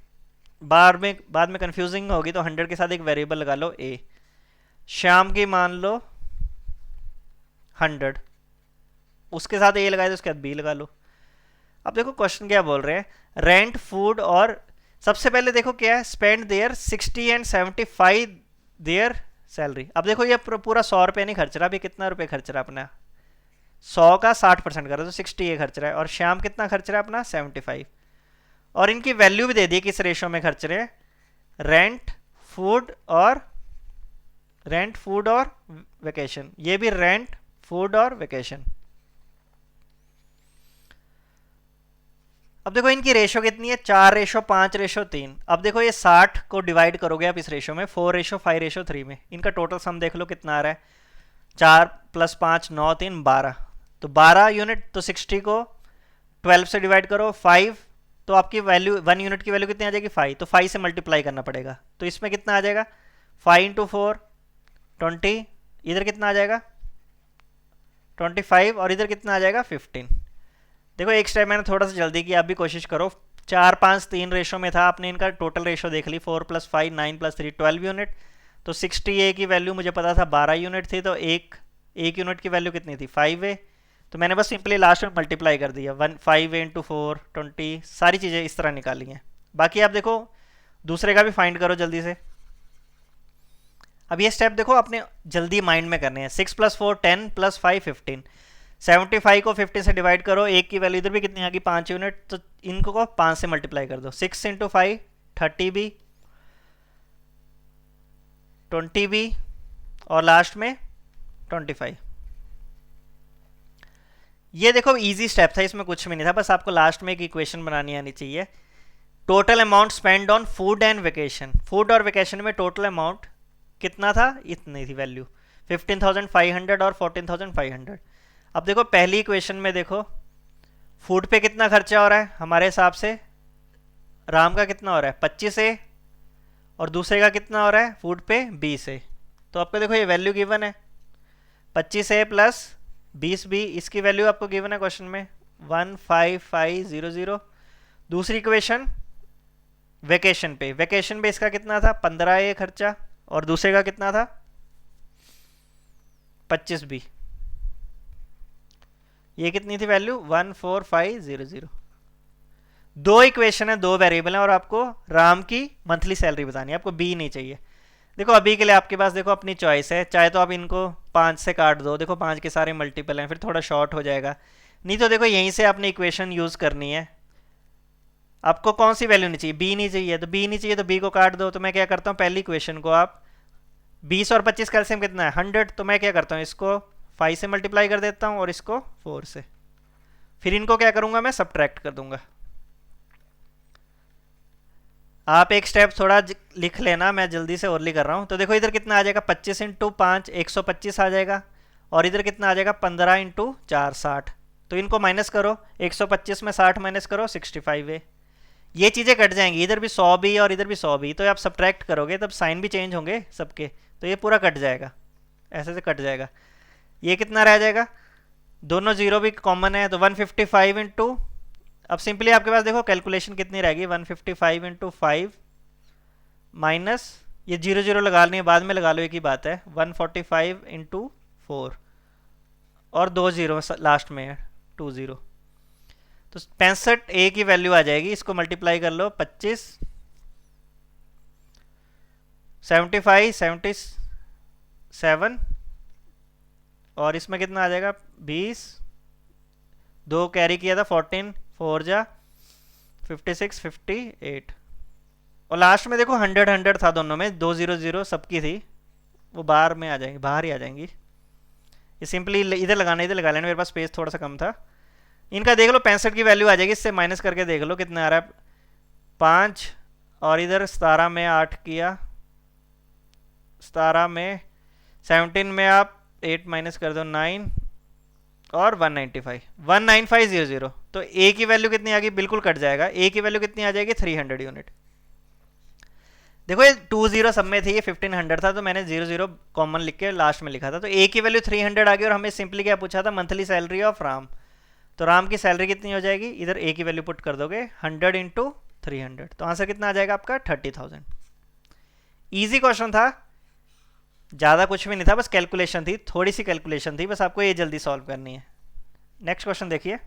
बाद में कंफ्यूजिंग होगी तो 100 के साथ एक वेरिएबल लगा लो ए। श्याम की मान लो 100, उसके साथ ए लगाए तो उसके बाद बी लगा लो। अब देखो क्वेश्चन क्या बोल रहे हैं, रेंट फूड और सबसे पहले देखो क्या है, spend their 60 and 75 their salary. अब देखो ये पूरा 100 रुपये नहीं खर्च रहा, अभी कितना रुपये खर्च रहा अपना 100 का 60% कर रहा है तो 60 ये खर्च रहा है, और श्याम कितना खर्च रहा है अपना 75, और इनकी वैल्यू भी दे दी किस रेशो में खर्च रहे हैं, रेंट फूड और वेकेशन, ये भी रेंट फूड और वेकेशन। अब देखो इनकी रेशो कितनी है 4:5:3। अब देखो ये 60 को डिवाइड करोगे आप इस रेशो में 4:5:3 में, इनका टोटल सम देख लो कितना आ रहा है, 4 + 5 9 3 12, तो 12 यूनिट, तो 60 को 12 से डिवाइड करो 5, तो आपकी वैल्यू 1 यूनिट की वैल्यू कितनी आ जाएगी 5, तो 5 से मल्टीप्लाई करना पड़ेगा, तो इसमें कितना आ जाएगा 5 × 4 20, इधर कितना आ जाएगा 25 और इधर कितना आ जाएगा 15। देखो एक स्टेप मैंने थोड़ा सा जल्दी किया, आप भी कोशिश करो, 4:5:3 रेशो में था, आपने इनका टोटल रेशो देख ली 4 + 5 9 + 3 12 यूनिट, तो 60A की वैल्यू मुझे पता था 12 यूनिट थी, तो एक यूनिट की वैल्यू कितनी थी 5A, तो मैंने बस सिंपली लास्ट में मल्टीप्लाई कर दिया, 5 इंटू 4 20, सारी चीज़ें इस तरह निकाली हैं। बाकी आप देखो दूसरे का भी फाइंड करो जल्दी से। अब ये स्टेप देखो आपने जल्दी माइंड में करने हैं। 6 + 4 10 + 5 15, 75 को 50 से डिवाइड करो, एक की वैल्यू इधर भी कितनी आ गई 5 यूनिट, तो इनको को 5 से मल्टीप्लाई कर दो। 6 इंटू 5 30 भी, 20 भी, और लास्ट में 25। ये देखो इजी स्टेप था, इसमें कुछ भी नहीं था, बस आपको लास्ट में एक इक्वेशन बनानी आनी चाहिए। Total amount spend on food and vacation, food और वेकेशन में टोटल अमाउंट कितना था, इतनी थी वैल्यू 15,500 और 14,500। अब देखो पहली इक्वेशन में देखो फूड पे कितना खर्चा हो रहा है, हमारे हिसाब से राम का कितना हो रहा है 25 ए, और दूसरे का कितना हो रहा है फूड पे 20 ए। तो आपको देखो ये वैल्यू गिवन है 25 ए प्लस 20 बी, इसकी वैल्यू आपको गिवन है क्वेश्चन में 15500। दूसरी इक्वेशन वेकेशन पे, वेकेशन पे इसका कितना था 15 ए खर्चा, और दूसरे का कितना था 25 बी, ये कितनी थी वैल्यू 14500। दो इक्वेशन है, दो वेरिएबल है, और आपको राम की मंथली सैलरी बतानी है, आपको बी नहीं चाहिए। देखो अभी के लिए आपके पास देखो अपनी चॉइस है, चाहे तो आप इनको 5 से काट दो, देखो 5 के सारे मल्टीपल हैं, फिर थोड़ा शॉर्ट हो जाएगा। नहीं तो देखो यहीं से आपने इक्वेशन यूज करनी है। आपको कौन सी वैल्यू नहीं चाहिए, बी नहीं चाहिए, तो बी नहीं चाहिए तो बी को काट दो। तो मैं क्या करता हूँ पहली इक्वेशन को, आप 20 और 25 कैल्शियम कितना है 100, तो मैं क्या करता हूँ इसको 5 से मल्टीप्लाई कर देता हूँ और इसको 4 से, फिर इनको क्या करूंगा मैं सब्ट्रैक्ट कर दूंगा। आप एक स्टेप थोड़ा लिख लेना, मैं जल्दी से और लिख कर रहा हूँ। तो देखो इधर कितना आ जाएगा 25 इंटू 5 125 आ जाएगा, और इधर कितना आ जाएगा 15 इंटू 4 60। तो इनको माइनस करो, 125 में 60 माइनस करो 65 है। ये चीज़ें कट जाएंगी, इधर भी 100 भी और इधर भी 100 भी, तो आप सब्ट्रैक्ट करोगे तब साइन भी चेंज होंगे सबके, तो ये पूरा कट जाएगा, ऐसे से कट जाएगा। ये कितना रह जाएगा, दोनों जीरो भी कॉमन है, तो 155 इंटू, अब सिंपली आपके पास देखो कैलकुलेशन कितनी रहेगी 155 इंटू 5 माइनस, ये 0 0 लगा लेनी है, बाद में लगा लो एक ही बात है, 145 इंटू 4 और 2 जीरो लास्ट में है 2 0, तो 65 ए की वैल्यू आ जाएगी। इसको मल्टीप्लाई कर लो 25 75 77, और इसमें कितना आ जाएगा 20, 2 कैरी किया था 14 4 जा 56 58, और लास्ट में देखो 100 100 था दोनों में, 2 0 0 सबकी थी, वो बाहर में आ जाएंगी, बाहर ही आ जाएंगी। ये सिंपली इधर लगाना, इधर लगा लेना, मेरे पास स्पेस थोड़ा सा कम था। इनका देख लो 65 की वैल्यू आ जाएगी, इससे माइनस करके देख लो कितना आ रहा है 5, और इधर 17 में 8 किया, 17 में 17 में आप 8 माइनस कर दो 9, और 195 तो ए की वैल्यू कितनी आ गई, बिल्कुल कट जाएगा। ए की वैल्यू कितनी आ जाएगी 300 यूनिट। देखो ये 2 0 सब में थी, ये 1500 था, तो मैंने 0 0 कॉमन लिख के लास्ट में लिखा था, तो ए की वैल्यू 300 आ गई, और हमें सिंपली क्या पूछा था मंथली सैलरी ऑफ राम, तो राम की सैलरी कितनी हो जाएगी, इधर ए की वैल्यू पुट कर दोगे 100 इंटू 300, तो आंसर कितना आ जाएगा आपका 30,000। ईजी क्वेश्चन था, ज़्यादा कुछ भी नहीं था, बस कैलकुलेशन थी, थोड़ी सी कैलकुलेशन थी, बस आपको ये जल्दी सॉल्व करनी है। नेक्स्ट क्वेश्चन देखिए,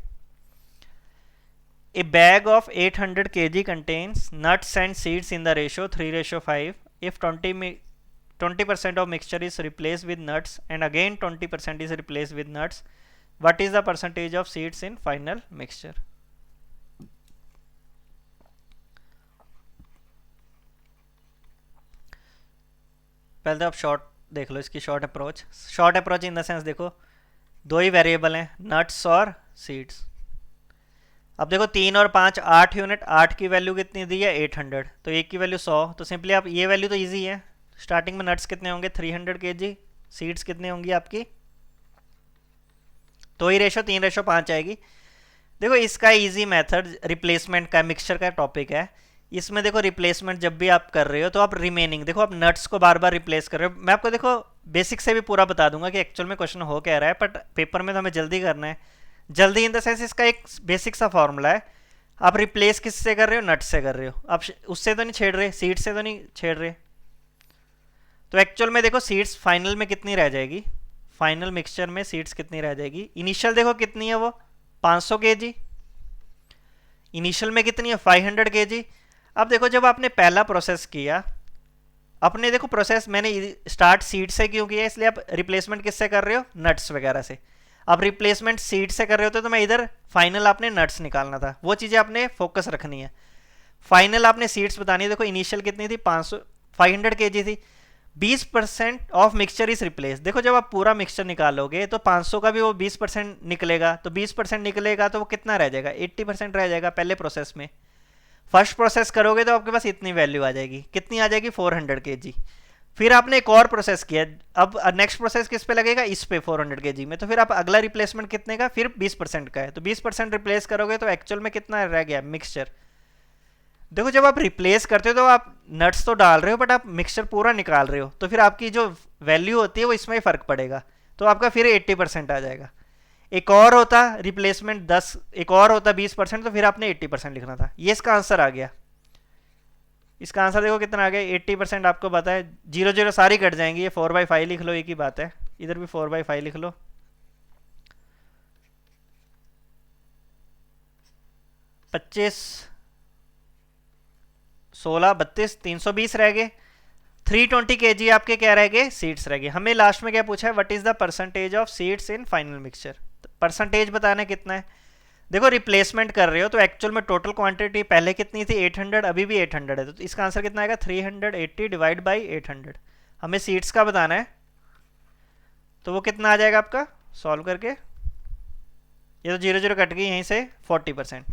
ए bag of 800 kg contains nuts and seeds in the ratio 3:5 if 20% of mixture is replaced with nuts and again 20% is replaced with nuts, what is the percentage of seeds in final mixture? पहले तो आप short देख लो, इसकी short approach in the sense देखो दो ही variable हैं nuts और seeds. अब देखो 3 और 5 8 यूनिट, 8 की वैल्यू कितनी दी है 800, तो एक की वैल्यू 100, तो सिंपली आप ये वैल्यू तो इजी है, स्टार्टिंग में नट्स कितने होंगे 300 kg, सीड्स कितने होंगी आपकी, तो ही रेशो 3:5 आएगी। देखो इसका इजी मेथड रिप्लेसमेंट का, मिक्सचर का टॉपिक है, इसमें देखो रिप्लेसमेंट जब भी आप कर रहे हो तो आप रिमेनिंग, देखो आप नट्स को बार बार रिप्लेस कर रहे हो। मैं आपको देखो बेसिक से भी पूरा बता दूंगा कि एक्चुअल में क्वेश्चन हो क्या रहा है, बट पेपर में तो हमें जल्दी करना है। जल्दी इन द सेंस इसका एक बेसिक सा फॉर्मूला है, आप रिप्लेस किससे कर रहे हो, नट्स से कर रहे हो, आप उससे तो नहीं छेड़ रहे, सीड से तो नहीं छेड़ रहे। तो एक्चुअल में देखो सीड्स फाइनल में कितनी रह जाएगी, फाइनल मिक्सचर में सीड्स कितनी रह जाएगी। इनिशियल देखो कितनी है, वो 500 केजी। इनिशियल में कितनी है, 500 केजी। अब देखो जब आपने पहला प्रोसेस किया, अपने देखो प्रोसेस मैंने स्टार्ट सीड से क्यों किया, इसलिए आप रिप्लेसमेंट किससे कर रहे हो, नट्स वगैरह से। अब रिप्लेसमेंट सीड से कर रहे होते तो मैं इधर फाइनल आपने नट्स निकालना था, वो चीज़ें आपने फोकस रखनी है। फाइनल आपने सीड्स बतानी है। देखो इनिशियल कितनी थी, 500 केजी थी। 20% ऑफ मिक्सचर इज रिप्लेस। देखो जब आप पूरा मिक्सचर निकालोगे तो 500 का भी वो 20% निकलेगा, तो 20% निकलेगा तो वो कितना रह जाएगा, 80% रह जाएगा पहले प्रोसेस में। फर्स्ट प्रोसेस करोगे तो आपके पास इतनी वैल्यू आ जाएगी, कितनी आ जाएगी, 400 केजी। फिर आपने एक और प्रोसेस किया, अब नेक्स्ट प्रोसेस किस पे लगेगा, इस पे 400 केजी में। तो फिर आप अगला रिप्लेसमेंट कितने का, फिर 20% का है, तो 20% रिप्लेस करोगे तो एक्चुअल में कितना रह गया मिक्सचर। देखो जब आप रिप्लेस करते हो तो आप नट्स तो डाल रहे हो बट आप मिक्सचर पूरा निकाल रहे हो, तो फिर आपकी जो वैल्यू होती है वो इसमें ही फर्क पड़ेगा, तो आपका फिर 80% आ जाएगा। एक और होता रिप्लेसमेंट 10, एक और होता 20%, तो फिर आपने 80% लिखना था। ये इसका आंसर आ गया। इसका आंसर देखो कितना आ गया, 80%। आपको पता है 0 सारी कट जाएंगी, ये 4/5 लिख लो, एक ही बात है। इधर भी 4/5 लिख लो। 25, 16, 32, 320 रह गए। 320 केजी आपके क्या रह गए, सीड्स रह गए। हमें लास्ट में क्या पूछा है, what is the percentage of seeds in final mixture. Percentage बताना है कितना है। देखो रिप्लेसमेंट कर रहे हो तो एक्चुअल में टोटल क्वांटिटी पहले कितनी थी, 800, अभी भी 800 है, तो इसका आंसर कितना आएगा, 380 डिवाइड बाई 800। हमें सीड्स का बताना है, तो वो कितना आ जाएगा आपका सॉल्व करके। ये तो 0 कट गई यहीं से, 40%।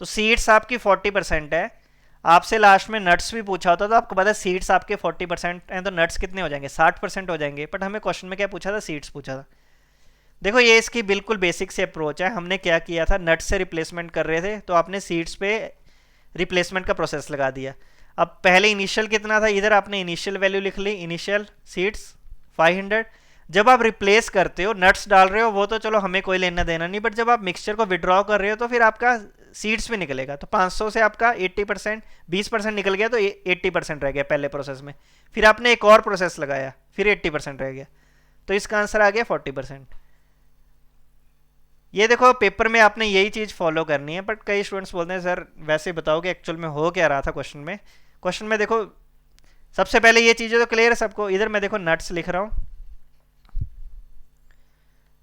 तो सीड्स आपकी 40% है। आपसे लास्ट में नट्स भी पूछा होता तो आपको पता है सीड्स आपके 40% हैं, तो नट्स कितने हो जाएंगे, 60% हो जाएंगे। बट हमें क्वेश्चन में क्या पूछा था, सीड्स पूछा था। देखो ये इसकी बिल्कुल बेसिक से अप्रोच है। हमने क्या किया था, नट्स से रिप्लेसमेंट कर रहे थे तो आपने सीड्स पे रिप्लेसमेंट का प्रोसेस लगा दिया। अब पहले इनिशियल कितना था, इधर आपने इनिशियल वैल्यू लिख ली, इनिशियल सीड्स 500। जब आप रिप्लेस करते हो, नट्स डाल रहे हो, वो तो चलो हमें कोई लेना देना नहीं, बट जब आप मिक्सचर को विड्रॉ कर रहे हो तो फिर आपका सीड्स भी निकलेगा। तो 500 से आपका 80%, 20% निकल गया, तो 80% रह गया पहले प्रोसेस में। फिर आपने एक और प्रोसेस लगाया, फिर 80% रह गया, तो इसका आंसर आ गया 40%। ये देखो पेपर में आपने यही चीज़ फॉलो करनी है, बट कई स्टूडेंट्स बोलते हैं सर वैसे बताओ कि एक्चुअल में हो क्या रहा था क्वेश्चन में। क्वेश्चन में देखो सबसे पहले ये चीज़ें तो क्लियर है सबको। इधर मैं देखो नट्स लिख रहा हूँ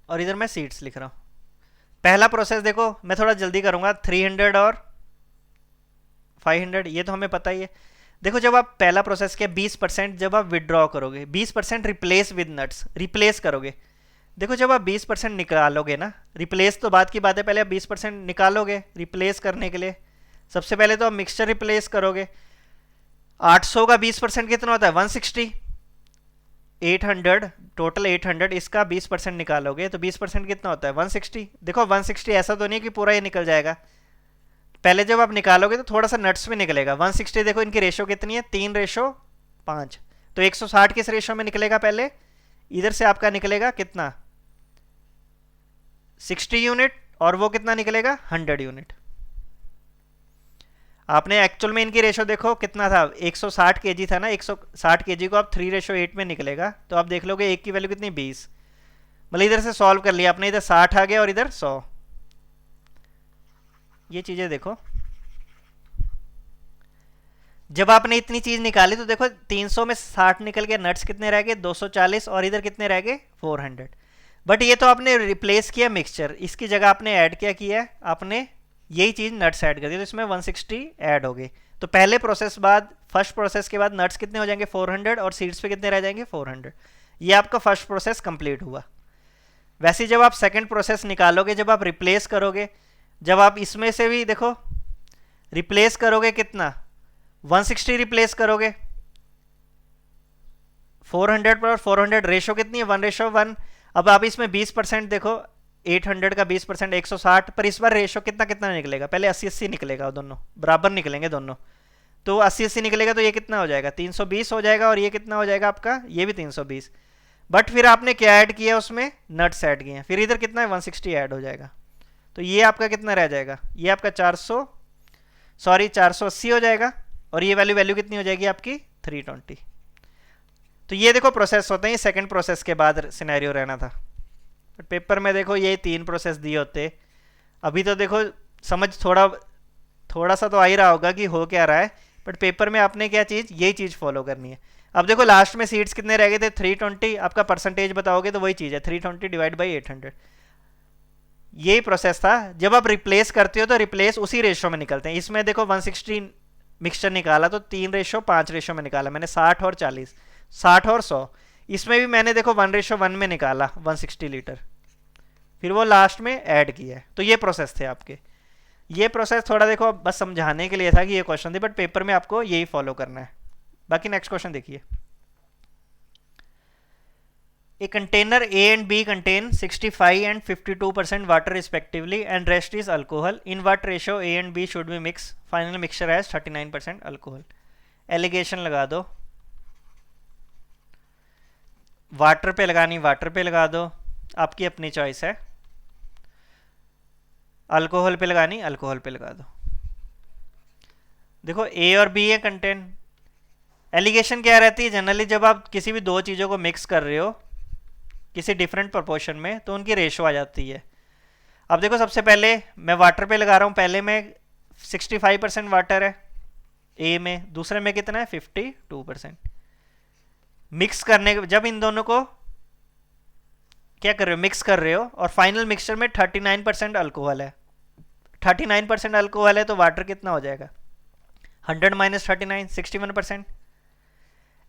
और इधर मैं सीड्स लिख रहा हूँ। पहला प्रोसेस देखो मैं थोड़ा जल्दी करूँगा, 300 और 500, ये तो हमें पता ही है। देखो जब आप पहला प्रोसेस किया 20%, जब आप विड्रॉ करोगे 20% रिप्लेस विद नट्स, रिप्लेस करोगे। देखो जब आप 20% निकालोगे ना, रिप्लेस तो बात की बात है, पहले आप 20% निकालोगे रिप्लेस करने के लिए। सबसे पहले तो आप मिक्सचर रिप्लेस करोगे। 800 का 20% कितना होता है, 160। 800 टोटल 800, इसका 20% निकालोगे तो 20% कितना होता है, 160। देखो 160 ऐसा तो नहीं कि पूरा ये निकल जाएगा, पहले जब आप निकालोगे तो थोड़ा सा नट्स में निकलेगा। 160 देखो इनकी रेशो कितनी है, 3:5, तो 160 किस रेशो में निकलेगा, पहले इधर से आपका निकलेगा कितना, 60 यूनिट, और वो कितना निकलेगा, 100 यूनिट। आपने एक्चुअल में इनकी रेशो देखो कितना था, 160 केजी था ना, 160 केजी को आप 3:8 में निकलेगा, तो आप देख लोगे एक की वैल्यू कितनी, 20। मतलब इधर से सॉल्व कर लिया आपने, इधर 60 आ गया और इधर 100। ये चीजें देखो जब आपने इतनी चीज निकाली तो देखो 300 में 60 निकल गए, नट्स कितने रह गए, 240, और इधर कितने रह गए, 400। बट ये तो आपने रिप्लेस किया मिक्सचर, इसकी जगह आपने ऐड क्या किया, आपने यही चीज नट्स ऐड कर दी, तो इसमें 160 ऐड हो गई। तो पहले प्रोसेस बाद, फर्स्ट प्रोसेस के बाद नट्स कितने हो जाएंगे, 400, और सीड्स पे कितने रह जाएंगे, 400। ये आपका फर्स्ट प्रोसेस कंप्लीट हुआ। वैसे जब आप सेकंड प्रोसेस निकालोगे, जब आप रिप्लेस करोगे, जब आप इसमें से भी देखो रिप्लेस करोगे कितना, 160 रिप्लेस करोगे, 400 पर 400 रेशो कितनी है, 1:1। अब आप इसमें 20% देखो, 800 का 20% 160, पर इस बार रेशो कितना कितना निकलेगा, पहले 80-80 निकलेगा, दोनों बराबर निकलेंगे दोनों, तो 80-80 निकलेगा, तो ये कितना हो जाएगा, 320 हो जाएगा, और ये कितना हो जाएगा आपका, ये भी 320। बट फिर आपने क्या ऐड किया, उसमें नट्स ऐड किए, फिर इधर कितना है, 160 ऐड हो जाएगा, तो ये आपका कितना रह जाएगा, ये आपका 480 हो जाएगा, और ये वैल्यू कितनी हो जाएगी आपकी, 320। तो ये देखो प्रोसेस होते हैं, ये सेकंड प्रोसेस के बाद सिनेरियो रहना था। बट पेपर में देखो ये 3 प्रोसेस दिए होते। अभी तो देखो समझ थोड़ा सा तो आ ही रहा होगा कि हो क्या रहा है, बट पेपर में आपने क्या चीज़, यही चीज़ फॉलो करनी है। अब देखो लास्ट में सीट्स कितने रह गए थे, 320। आपका परसेंटेज बताओगे तो वही चीज़ है, 320 डिवाइड बाई 800। यही प्रोसेस था। जब आप रिप्लेस करते हो तो रिप्लेस उसी रेशो में निकलते हैं। इसमें देखो 160 मिक्सचर निकाला तो 3:5 रेशो में निकाला मैंने, 60 और 40, 60 और 100। इसमें भी मैंने देखो 1:1 में निकाला 160 लीटर, फिर वो लास्ट में ऐड किया है। तो ये प्रोसेस थे आपके। ये प्रोसेस थोड़ा देखो बस समझाने के लिए था कि ये क्वेश्चन थे, बट पेपर में आपको यही फॉलो करना है। बाकी नेक्स्ट क्वेश्चन देखिए। A container A and B contain 65 and 52% water respectively and rest is alcohol. In what ratio A and B should be mixed? Final mixture has 39% alcohol. Allegation लगा दो, water पे लगानी water पे लगा दो, आपकी अपनी चॉइस है। अल्कोहल पे लगानी अल्कोहल पे लगा दो। देखो ए और बी है कंटेन। एलिगेशन क्या रहती है जनरली, जब आप किसी भी दो चीज़ों को मिक्स कर रहे हो किसी डिफरेंट प्रोपोर्शन में तो उनकी रेशो आ जाती है। अब देखो सबसे पहले मैं वाटर पे लगा रहा हूँ, पहले में 65% वाटर है ए में, दूसरे में कितना है 52%। मिक्स करने जब इन दोनों को क्या कर रहे हो, मिक्स कर रहे हो, और फाइनल मिक्सचर में 39% अल्कोहल है। 39% अल्कोहल है तो वाटर कितना हो जाएगा, 100 माइनस 39, 61%।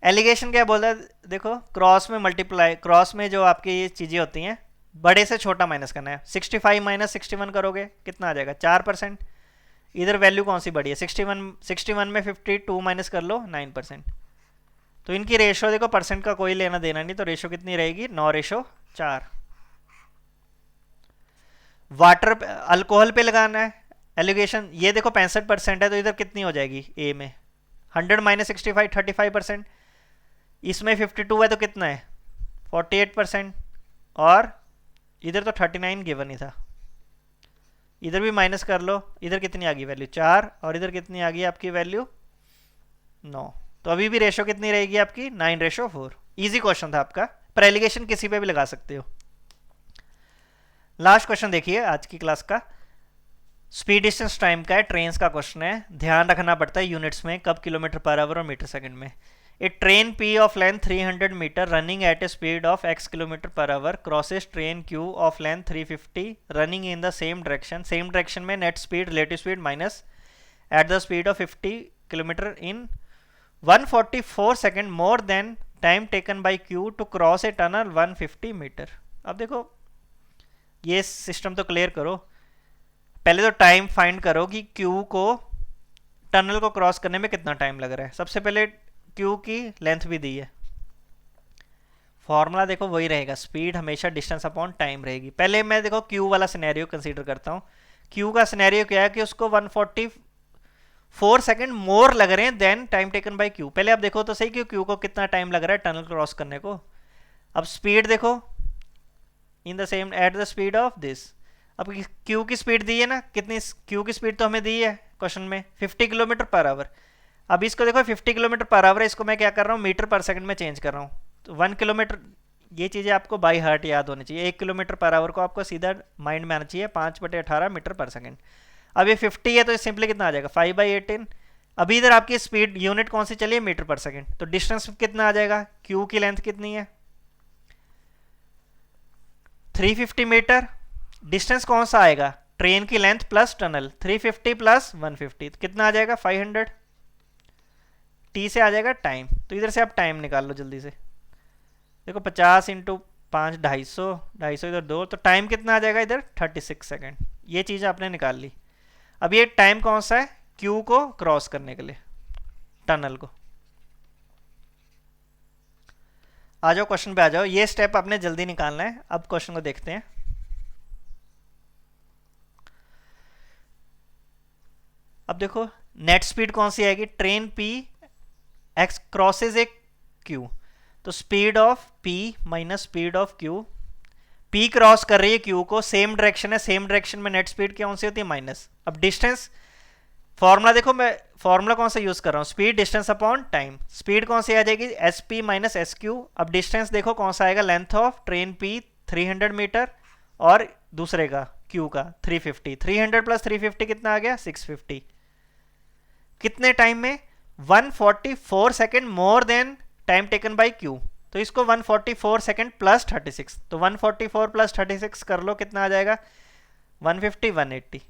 एलिगेशन क्या बोल रहा है, देखो क्रॉस में मल्टीप्लाई, क्रॉस में जो आपकी ये चीज़ें होती हैं बड़े से छोटा माइनस करना है। 65 माइनस 61 करोगे कितना आ जाएगा, 4%। इधर वैल्यू कौन सी बड़ी है, 61 में 52 माइनस कर लो 9%। तो इनकी रेशो देखो परसेंट का कोई लेना देना नहीं, तो रेशो कितनी रहेगी 9:4। वाटर अल्कोहल पे लगाना है एलिगेशन, ये देखो 65% है तो इधर कितनी हो जाएगी ए में 100 माइनस 65 35%। इसमें 52 है तो कितना है 48%, और इधर तो 39 गिवन ही था, इधर भी माइनस कर लो, इधर कितनी आ गई वैल्यू 4, और इधर कितनी आ गई आपकी वैल्यू 9। तो अभी भी रेशो कितनी रहेगी आपकी 9:4। इजी क्वेश्चन था आपका, पर एलिगेशन किसी पे भी लगा सकते हो। लास्ट क्वेश्चन देखिए आज की क्लास का, स्पीड डिस्टेंस टाइम का है, ट्रेन का क्वेश्चन है। ध्यान रखना पड़ता है यूनिट्स में, कब किलोमीटर पर आवर और मीटर सेकंड में। A train P of length 300 metre running at a speed of x kilometre per hour crosses train Q of length 350 running in the same direction. Same direction में net speed relative speed minus at the speed of 50 kilometre in 144 second more than time taken by Q to cross a tunnel 150 metre. अब देखो ये system तो clear करो, पहले तो time find करो कि क्यू को टनल को क्रॉस करने में कितना टाइम लग रहा है। सबसे पहले क्यू की लेंथ भी दी है, फॉर्मूला देखो वही रहेगा, स्पीड हमेशा डिस्टेंस अपॉन टाइम रहेगी। पहले मैं देखो क्यू वाला सिनेरियो कंसीडर करता हूँ। क्यू का सिनेरियो क्या है कि उसको 144 सेकेंड मोर लग रहे हैं than time taken by Q. पहले आप देखो तो सही कि क्यू को कितना टाइम लग रहा है टनल क्रॉस करने को। अब स्पीड देखो इन the same at the speed of this. अब क्यू की स्पीड दी है ना, कितनी क्यू की स्पीड तो हमें दी है क्वेश्चन में 50 किलोमीटर पर आवर। अब इसको देखो 50 किलोमीटर पर आवर है, इसको मैं क्या कर रहा हूँ मीटर पर सेकंड में चेंज कर रहा हूँ। तो 1 किलोमीटर, ये चीज़ें आपको बाई हार्ट याद होनी चाहिए। 1 किलोमीटर पर आवर को आपको सीधा माइंड में आना चाहिए 5/18 मीटर पर सेकंड। अब ये 50 है तो सिंपली कितना आ जाएगा 5/18। अभी इधर आपकी स्पीड यूनिट कौन सी चली है मीटर पर सेकंड, तो डिस्टेंस कितना आ जाएगा, क्यू की लेंथ कितनी है 350 मीटर। डिस्टेंस कौन सा आएगा, ट्रेन की लेंथ प्लस टनल, 350 प्लस 150 तो कितना आ जाएगा 500। टी से आ जाएगा टाइम, तो इधर से आप टाइम निकाल लो जल्दी से। देखो 50 × 5 250, 250 इधर 2, तो टाइम कितना आ जाएगा इधर 36 सेकेंड। ये चीज़ आपने निकाल ली। अब ये टाइम कौन सा है, क्यू को क्रॉस करने के लिए टनल को। आ जाओ क्वेश्चन पे आ जाओ, ये स्टेप आपने जल्दी निकालना है। अब क्वेश्चन को देखते हैं। अब देखो नेट स्पीड कौन सी आएगी, ट्रेन पी एक्स क्रॉसेज ए क्यू, तो speed of P minus speed of Q. P cross कर रही है क्यू को, सेम डायरेक्शन है, सेम डायरेक्शन में नेट स्पीड कौन सी होती है माइनस। अब डिस्टेंस फॉर्मूला देखो, मैं फॉर्मूला कौन सा यूज कर रहा हूँ, speed distance upon time. Speed कौन सी आ जाएगी, S P minus S Q. अब डिस्टेंस देखो कौन सा आएगा, length of train P 300 metre और दूसरे का क्यू का 350। 300 प्लस 350 कितना आ गया, 650। कितने टाइम में, 144 second more than time taken by Q. तो इसको 144 सेकेंड प्लस 36, तो 144 प्लस 36 कर लो, कितना आ जाएगा 150 180।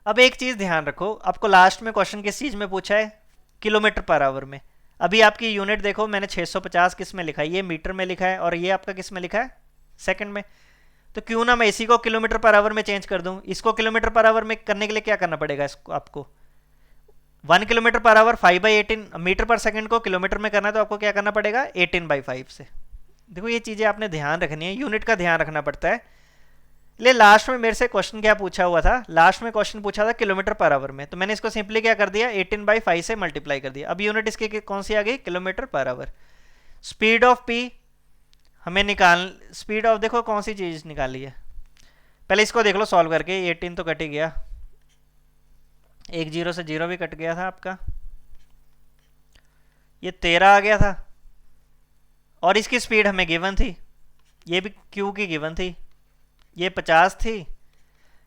अब एक चीज ध्यान रखो, आपको लास्ट में क्वेश्चन किस चीज में पूछा है, किलोमीटर पर आवर में। अभी आपकी यूनिट देखो, मैंने 650 किस में लिखा है, ये मीटर में लिखा है और ये आपका किस में लिखा है, सेकंड में। तो क्यों ना मैं इसी को किलोमीटर पर आवर में चेंज कर दूं। इसको किलोमीटर पर आवर में करने के लिए क्या करना पड़ेगा, इसको आपको 1 किलोमीटर पर आवर 5/18 मीटर पर सेकंड को किलोमीटर में करना है, तो आपको क्या करना पड़ेगा 18/5 से। देखो ये चीजें आपने ध्यान रखनी है, यूनिट का ध्यान रखना पड़ता है। ले लास्ट में मेरे से क्वेश्चन क्या पूछा हुआ था, लास्ट में क्वेश्चन पूछा था किलोमीटर पर आवर में, तो मैंने इसको सिंपली क्या कर दिया 18/5 से मल्टीप्लाई कर दिया। अब यूनिट इसकी कौन सी आ गई, kilometre per our. Speed of P हमें निकाल, स्पीड ऑफ देखो कौन सी चीज निकाली है, पहले इसको देख लो सॉल्व करके। 18 तो कट ही गया, एक जीरो से जीरो भी कट गया था आपका, ये 13 आ गया था और इसकी स्पीड हमें गिवन थी, ये भी क्यू की गिवन थी, ये 50 थी।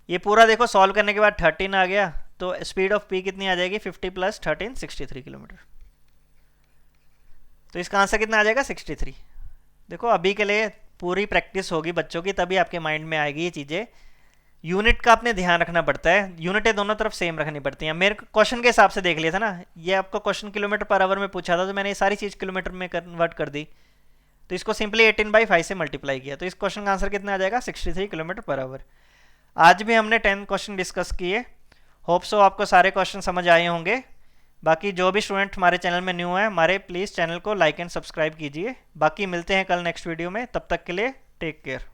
ये पूरा देखो सॉल्व करने के बाद 13 आ गया, तो स्पीड ऑफ पी कितनी आ जाएगी 50 प्लस 13 63 किलोमीटर। तो इसका आंसर कितना आ जाएगा 63। देखो अभी के लिए पूरी प्रैक्टिस होगी बच्चों की, तभी आपके माइंड में आएगी ये चीज़ें। यूनिट का आपने ध्यान रखना पड़ता है, यूनिटें दोनों तरफ सेम रखनी पड़ती हैं। मेरे क्वेश्चन के हिसाब से देख लिया था ना, ये आपको क्वेश्चन किलोमीटर पर आवर में पूछा था, तो मैंने ये सारी चीज़ किलोमीटर में कन्वर्ट कर दी, तो इसको सिंपली 18/5 से मल्टीप्लाई किया, तो इस क्वेश्चन का आंसर कितना आ जाएगा 63 किलोमीटर पर आवर। आज भी हमने 10 क्वेश्चन डिस्कस किए, होप सो आपको सारे क्वेश्चन समझ आए होंगे। बाकी जो भी स्टूडेंट हमारे चैनल में न्यू है, हमारे प्लीज़ चैनल को लाइक एंड सब्सक्राइब कीजिए। बाकी मिलते हैं कल नेक्स्ट वीडियो में, तब तक के लिए टेक केयर।